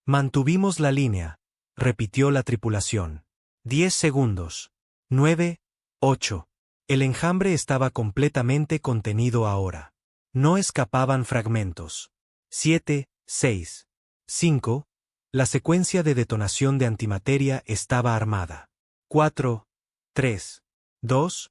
Mantuvimos la línea, repitió la tripulación. 10 segundos. 9, 8. El enjambre estaba completamente contenido ahora. No escapaban fragmentos. 7, 6, 5. La secuencia de detonación de antimateria estaba armada. 4, 3, 2.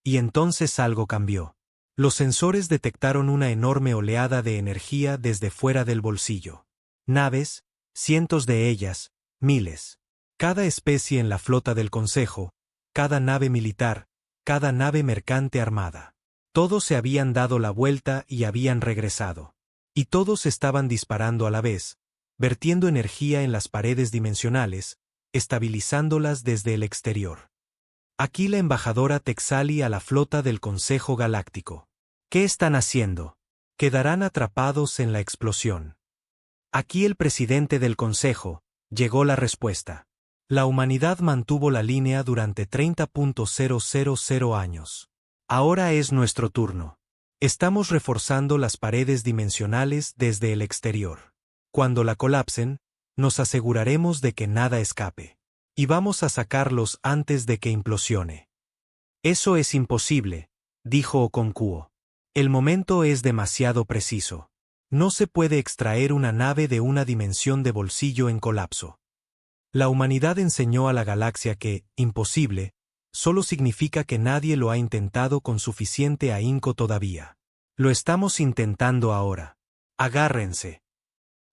Y entonces algo cambió. Los sensores detectaron una enorme oleada de energía desde fuera del bolsillo. Naves, cientos de ellas, miles. Cada especie en la flota del Consejo, cada nave militar, cada nave mercante armada. Todos se habían dado la vuelta y habían regresado. Y todos estaban disparando a la vez, vertiendo energía en las paredes dimensionales, estabilizándolas desde el exterior. Aquí la embajadora Texali a la flota del Consejo Galáctico. ¿Qué están haciendo? Quedarán atrapados en la explosión. Aquí el presidente del Consejo, llegó la respuesta. La humanidad mantuvo la línea durante 30.000 años. Ahora es nuestro turno. Estamos reforzando las paredes dimensionales desde el exterior. Cuando la colapsen, nos aseguraremos de que nada escape. Y vamos a sacarlos antes de que implosione. Eso es imposible, dijo Okonkwo. El momento es demasiado preciso. No se puede extraer una nave de una dimensión de bolsillo en colapso. La humanidad enseñó a la galaxia que, imposible, solo significa que nadie lo ha intentado con suficiente ahínco todavía. Lo estamos intentando ahora. Agárrense.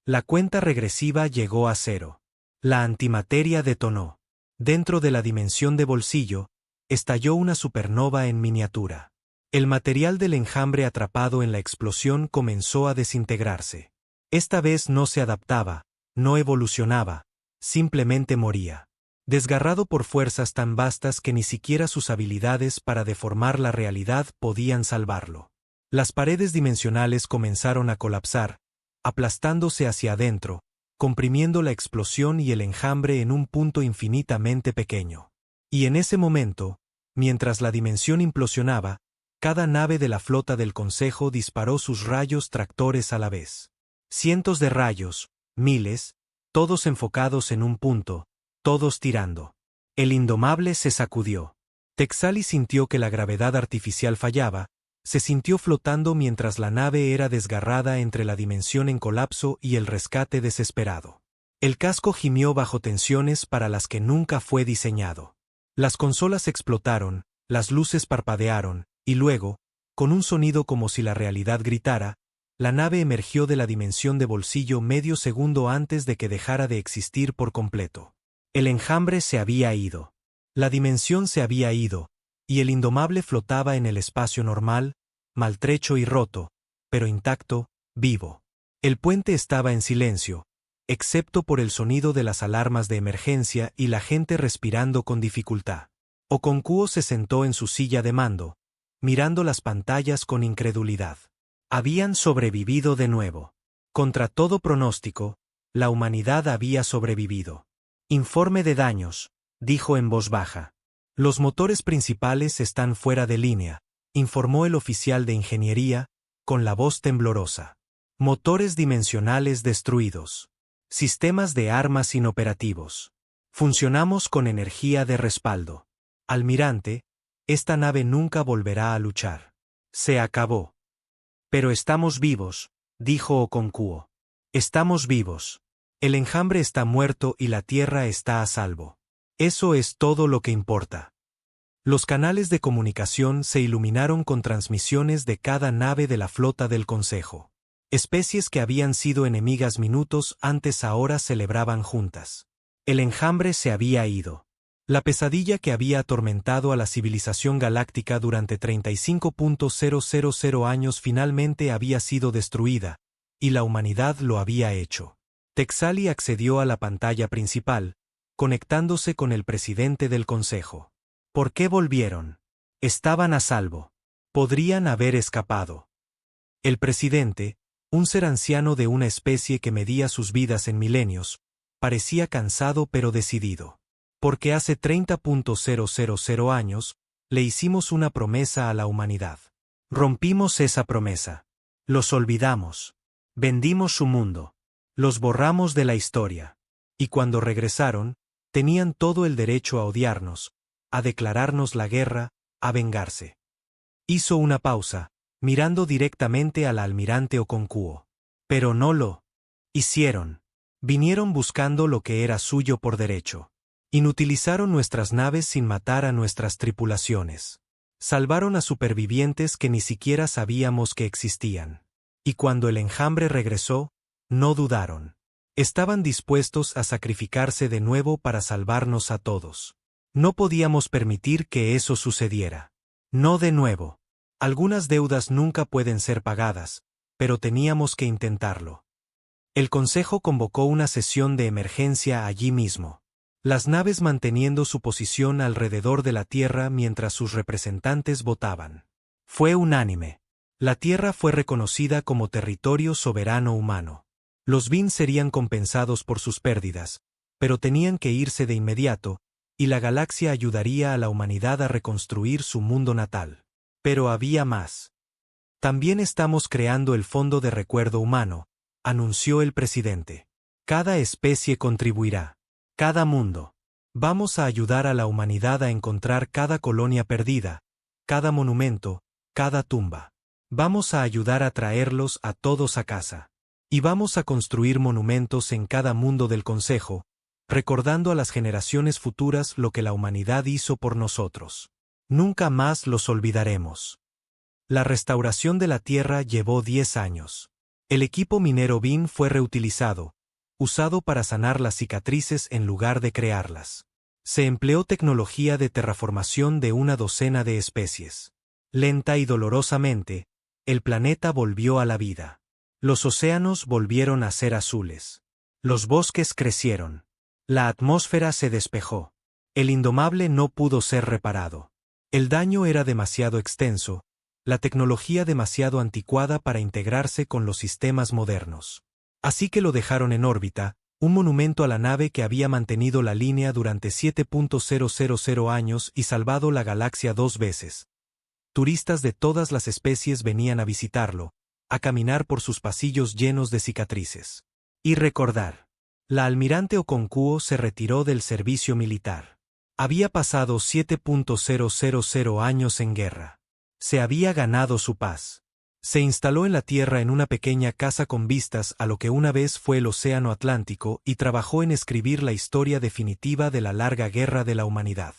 La cuenta regresiva llegó a 0. La antimateria detonó. Dentro de la dimensión de bolsillo, estalló una supernova en miniatura. El material del enjambre atrapado en la explosión comenzó a desintegrarse. Esta vez no se adaptaba, no evolucionaba, simplemente moría. Desgarrado por fuerzas tan vastas que ni siquiera sus habilidades para deformar la realidad podían salvarlo. Las paredes dimensionales comenzaron a colapsar, aplastándose hacia adentro, comprimiendo la explosión y el enjambre en un punto infinitamente pequeño. Y en ese momento, mientras la dimensión implosionaba, cada nave de la flota del Consejo disparó sus rayos tractores a la vez. Cientos de rayos, miles, todos enfocados en un punto, todos tirando. El Indomable se sacudió. Texali sintió que la gravedad artificial fallaba, se sintió flotando mientras la nave era desgarrada entre la dimensión en colapso y el rescate desesperado. El casco gimió bajo tensiones para las que nunca fue diseñado. Las consolas explotaron, las luces parpadearon, y luego, con un sonido como si la realidad gritara, la nave emergió de la dimensión de bolsillo medio segundo antes de que dejara de existir por completo. El enjambre se había ido. La dimensión se había ido, y el Indomable flotaba en el espacio normal, maltrecho y roto, pero intacto, vivo. El puente estaba en silencio, excepto por el sonido de las alarmas de emergencia y la gente respirando con dificultad. Okonkwo se sentó en su silla de mando, mirando las pantallas con incredulidad. Habían sobrevivido de nuevo. Contra todo pronóstico, la humanidad había sobrevivido. Informe de daños, dijo en voz baja. Los motores principales están fuera de línea, informó el oficial de ingeniería, con la voz temblorosa. Motores dimensionales destruidos. Sistemas de armas inoperativos. Funcionamos con energía de respaldo. Almirante, esta nave nunca volverá a luchar. Se acabó. Pero estamos vivos, dijo Okonkwo. Estamos vivos. El enjambre está muerto y la Tierra está a salvo. Eso es todo lo que importa. Los canales de comunicación se iluminaron con transmisiones de cada nave de la flota del Consejo. Especies que habían sido enemigas minutos antes ahora celebraban juntas. El enjambre se había ido. La pesadilla que había atormentado a la civilización galáctica durante 35.000 años finalmente había sido destruida, y la humanidad lo había hecho. Texali accedió a la pantalla principal, conectándose con el presidente del Consejo. ¿Por qué volvieron? Estaban a salvo. Podrían haber escapado. El presidente, un ser anciano de una especie que medía sus vidas en milenios, parecía cansado pero decidido. Porque hace 30.000 años, le hicimos una promesa a la humanidad. Rompimos esa promesa. Los olvidamos. Vendimos su mundo. Los borramos de la historia. Y cuando regresaron, tenían todo el derecho a odiarnos, a declararnos la guerra, a vengarse. Hizo una pausa, mirando directamente al almirante Okonkwo. Pero no lo hicieron. Vinieron buscando lo que era suyo por derecho. Inutilizaron nuestras naves sin matar a nuestras tripulaciones. Salvaron a supervivientes que ni siquiera sabíamos que existían. Y cuando el enjambre regresó, no dudaron. Estaban dispuestos a sacrificarse de nuevo para salvarnos a todos. No podíamos permitir que eso sucediera. No de nuevo. Algunas deudas nunca pueden ser pagadas, pero teníamos que intentarlo. El Consejo convocó una sesión de emergencia allí mismo. Las naves manteniendo su posición alrededor de la Tierra mientras sus representantes votaban. Fue unánime. La Tierra fue reconocida como territorio soberano humano. Los Bin serían compensados por sus pérdidas, pero tenían que irse de inmediato, y la galaxia ayudaría a la humanidad a reconstruir su mundo natal. Pero había más. También estamos creando el Fondo de Recuerdo Humano, anunció el presidente. Cada especie contribuirá. Cada mundo. Vamos a ayudar a la humanidad a encontrar cada colonia perdida, cada monumento, cada tumba. Vamos a ayudar a traerlos a todos a casa. Y vamos a construir monumentos en cada mundo del Consejo, recordando a las generaciones futuras lo que la humanidad hizo por nosotros. Nunca más los olvidaremos. La restauración de la Tierra llevó 10 años. El equipo minero BIM fue reutilizado, usado para sanar las cicatrices en lugar de crearlas. Se empleó tecnología de terraformación de una docena de especies. Lenta y dolorosamente, el planeta volvió a la vida. Los océanos volvieron a ser azules. Los bosques crecieron. La atmósfera se despejó. El Indomable no pudo ser reparado. El daño era demasiado extenso, la tecnología demasiado anticuada para integrarse con los sistemas modernos. Así que lo dejaron en órbita, un monumento a la nave que había mantenido la línea durante 7.000 años y salvado la galaxia 2 veces. Turistas de todas las especies venían a visitarlo, a caminar por sus pasillos llenos de cicatrices. Y recordar. La almirante Okonkwo se retiró del servicio militar. Había pasado 7.000 años en guerra. Se había ganado su paz. Se instaló en la Tierra en una pequeña casa con vistas a lo que una vez fue el Océano Atlántico y trabajó en escribir la historia definitiva de la larga guerra de la humanidad.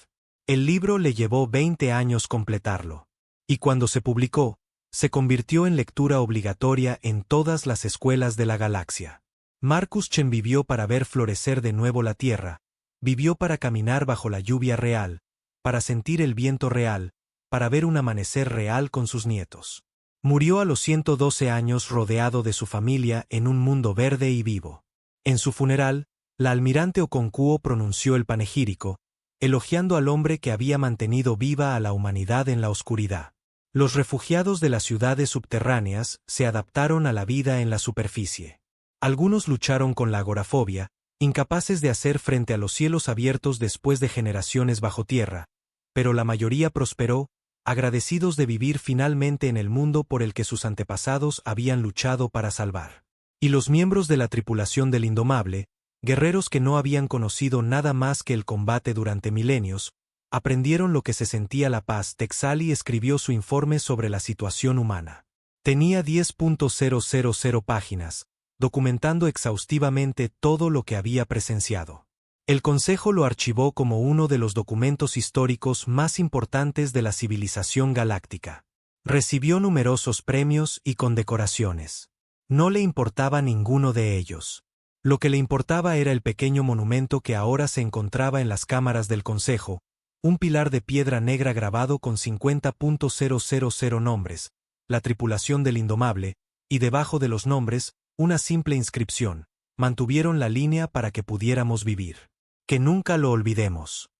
El libro le llevó 20 años completarlo. Y cuando se publicó, se convirtió en lectura obligatoria en todas las escuelas de la galaxia. Marcus Chen vivió para ver florecer de nuevo la Tierra, vivió para caminar bajo la lluvia real, para sentir el viento real, para ver un amanecer real con sus nietos. Murió a los 112 años rodeado de su familia en un mundo verde y vivo. En su funeral, la almirante Okonkwo pronunció el panegírico, elogiando al hombre que había mantenido viva a la humanidad en la oscuridad. Los refugiados de las ciudades subterráneas se adaptaron a la vida en la superficie. Algunos lucharon con la agorafobia, incapaces de hacer frente a los cielos abiertos después de generaciones bajo tierra, pero la mayoría prosperó, agradecidos de vivir finalmente en el mundo por el que sus antepasados habían luchado para salvar. Y los miembros de la tripulación del Indomable, guerreros que no habían conocido nada más que el combate durante milenios, aprendieron lo que se sentía la paz. Texali escribió su informe sobre la situación humana. Tenía 10.000 páginas, documentando exhaustivamente todo lo que había presenciado. El Consejo lo archivó como uno de los documentos históricos más importantes de la civilización galáctica. Recibió numerosos premios y condecoraciones. No le importaba ninguno de ellos. Lo que le importaba era el pequeño monumento que ahora se encontraba en las cámaras del Consejo, un pilar de piedra negra grabado con 50.000 nombres, la tripulación del Indomable, y debajo de los nombres, una simple inscripción: mantuvieron la línea para que pudiéramos vivir. Que nunca lo olvidemos.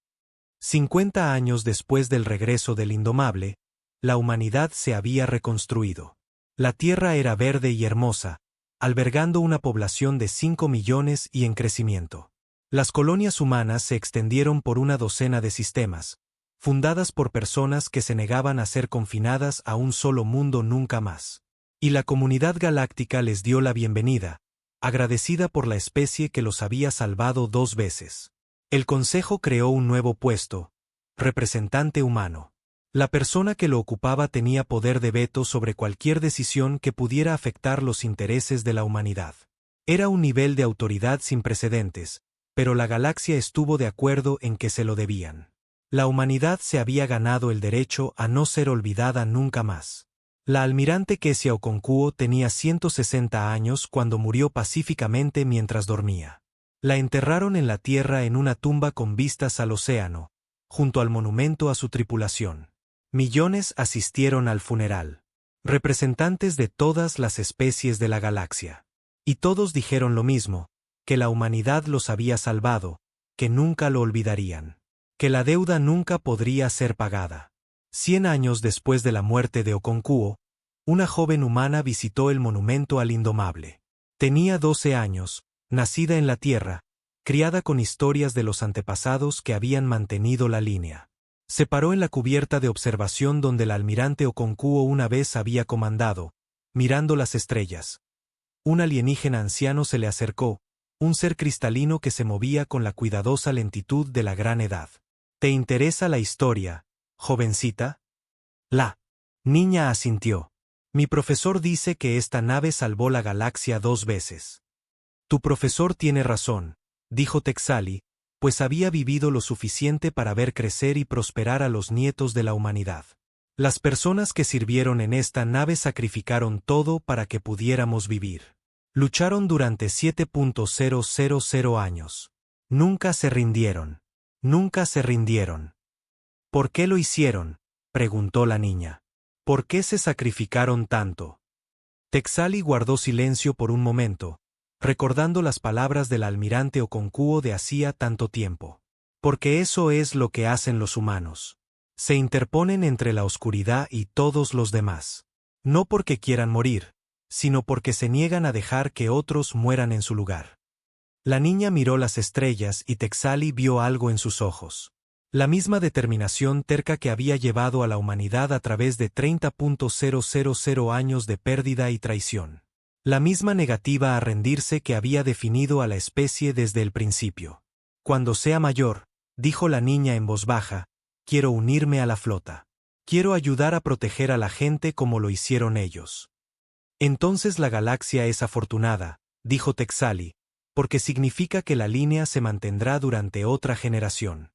50 años después del regreso del Indomable, la humanidad se había reconstruido. La Tierra era verde y hermosa, albergando una población de 5 millones y en crecimiento. Las colonias humanas se extendieron por una docena de sistemas, fundadas por personas que se negaban a ser confinadas a un solo mundo nunca más. Y la comunidad galáctica les dio la bienvenida, agradecida por la especie que los había salvado 2 veces. El Consejo creó un nuevo puesto, representante humano. La persona que lo ocupaba tenía poder de veto sobre cualquier decisión que pudiera afectar los intereses de la humanidad. Era un nivel de autoridad sin precedentes, pero la galaxia estuvo de acuerdo en que se lo debían. La humanidad se había ganado el derecho a no ser olvidada nunca más. La almirante Kesia Okonkwo tenía 160 años cuando murió pacíficamente mientras dormía. La enterraron en la tierra en una tumba con vistas al océano, junto al monumento a su tripulación. Millones asistieron al funeral. Representantes de todas las especies de la galaxia. Y todos dijeron lo mismo, que la humanidad los había salvado, que nunca lo olvidarían. Que la deuda nunca podría ser pagada. 100 años después de la muerte de Okonkwo, una joven humana visitó el monumento al Indomable. Tenía 12 años, nacida en la Tierra, criada con historias de los antepasados que habían mantenido la línea. Se paró en la cubierta de observación donde el almirante Okonkwo una vez había comandado, mirando las estrellas. Un alienígena anciano se le acercó, un ser cristalino que se movía con la cuidadosa lentitud de la gran edad. ¿Te interesa la historia, jovencita? La niña asintió. Mi profesor dice que esta nave salvó la galaxia 2 veces. Tu profesor tiene razón, dijo Texali, pues había vivido lo suficiente para ver crecer y prosperar a los nietos de la humanidad. Las personas que sirvieron en esta nave sacrificaron todo para que pudiéramos vivir. Lucharon durante 7.000 años. Nunca se rindieron. Nunca se rindieron. ¿Por qué lo hicieron?, preguntó la niña. ¿Por qué se sacrificaron tanto? Texali guardó silencio por un momento, recordando las palabras del almirante Okonkwo de hacía tanto tiempo. Porque eso es lo que hacen los humanos. Se interponen entre la oscuridad y todos los demás. No porque quieran morir, sino porque se niegan a dejar que otros mueran en su lugar. La niña miró las estrellas y Texali vio algo en sus ojos. La misma determinación terca que había llevado a la humanidad a través de 30.000 años de pérdida y traición. La misma negativa a rendirse que había definido a la especie desde el principio. Cuando sea mayor, dijo la niña en voz baja, quiero unirme a la flota. Quiero ayudar a proteger a la gente como lo hicieron ellos. Entonces la galaxia es afortunada, dijo Texali, porque significa que la línea se mantendrá durante otra generación.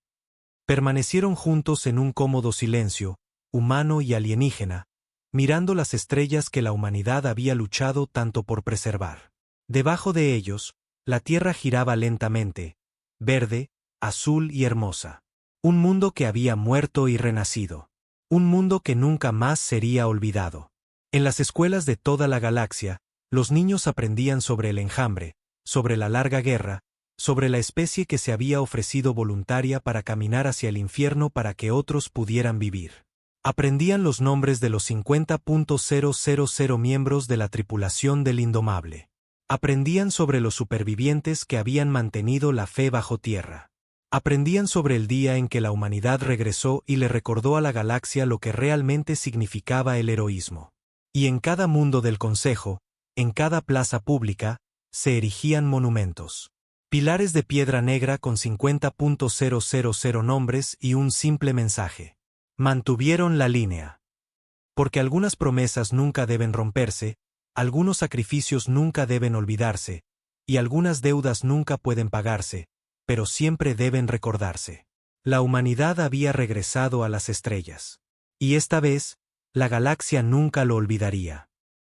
Permanecieron juntos en un cómodo silencio, humano y alienígena, mirando las estrellas que la humanidad había luchado tanto por preservar. Debajo de ellos, la Tierra giraba lentamente, verde, azul y hermosa. Un mundo que había muerto y renacido. Un mundo que nunca más sería olvidado. En las escuelas de toda la galaxia, los niños aprendían sobre el enjambre, sobre la larga guerra, sobre la especie que se había ofrecido voluntaria para caminar hacia el infierno para que otros pudieran vivir. Aprendían los nombres de los 50.000 miembros de la tripulación del Indomable. Aprendían sobre los supervivientes que habían mantenido la fe bajo tierra. Aprendían sobre el día en que la humanidad regresó y le recordó a la galaxia lo que realmente significaba el heroísmo. Y en cada mundo del Consejo, en cada plaza pública, se erigían monumentos. Pilares de piedra negra con 50.000 nombres y un simple mensaje. Mantuvieron la línea. Porque algunas promesas nunca deben romperse, algunos sacrificios nunca deben olvidarse, y algunas deudas nunca pueden pagarse, pero siempre deben recordarse. La humanidad había regresado a las estrellas. Y esta vez, la galaxia nunca lo olvidaría.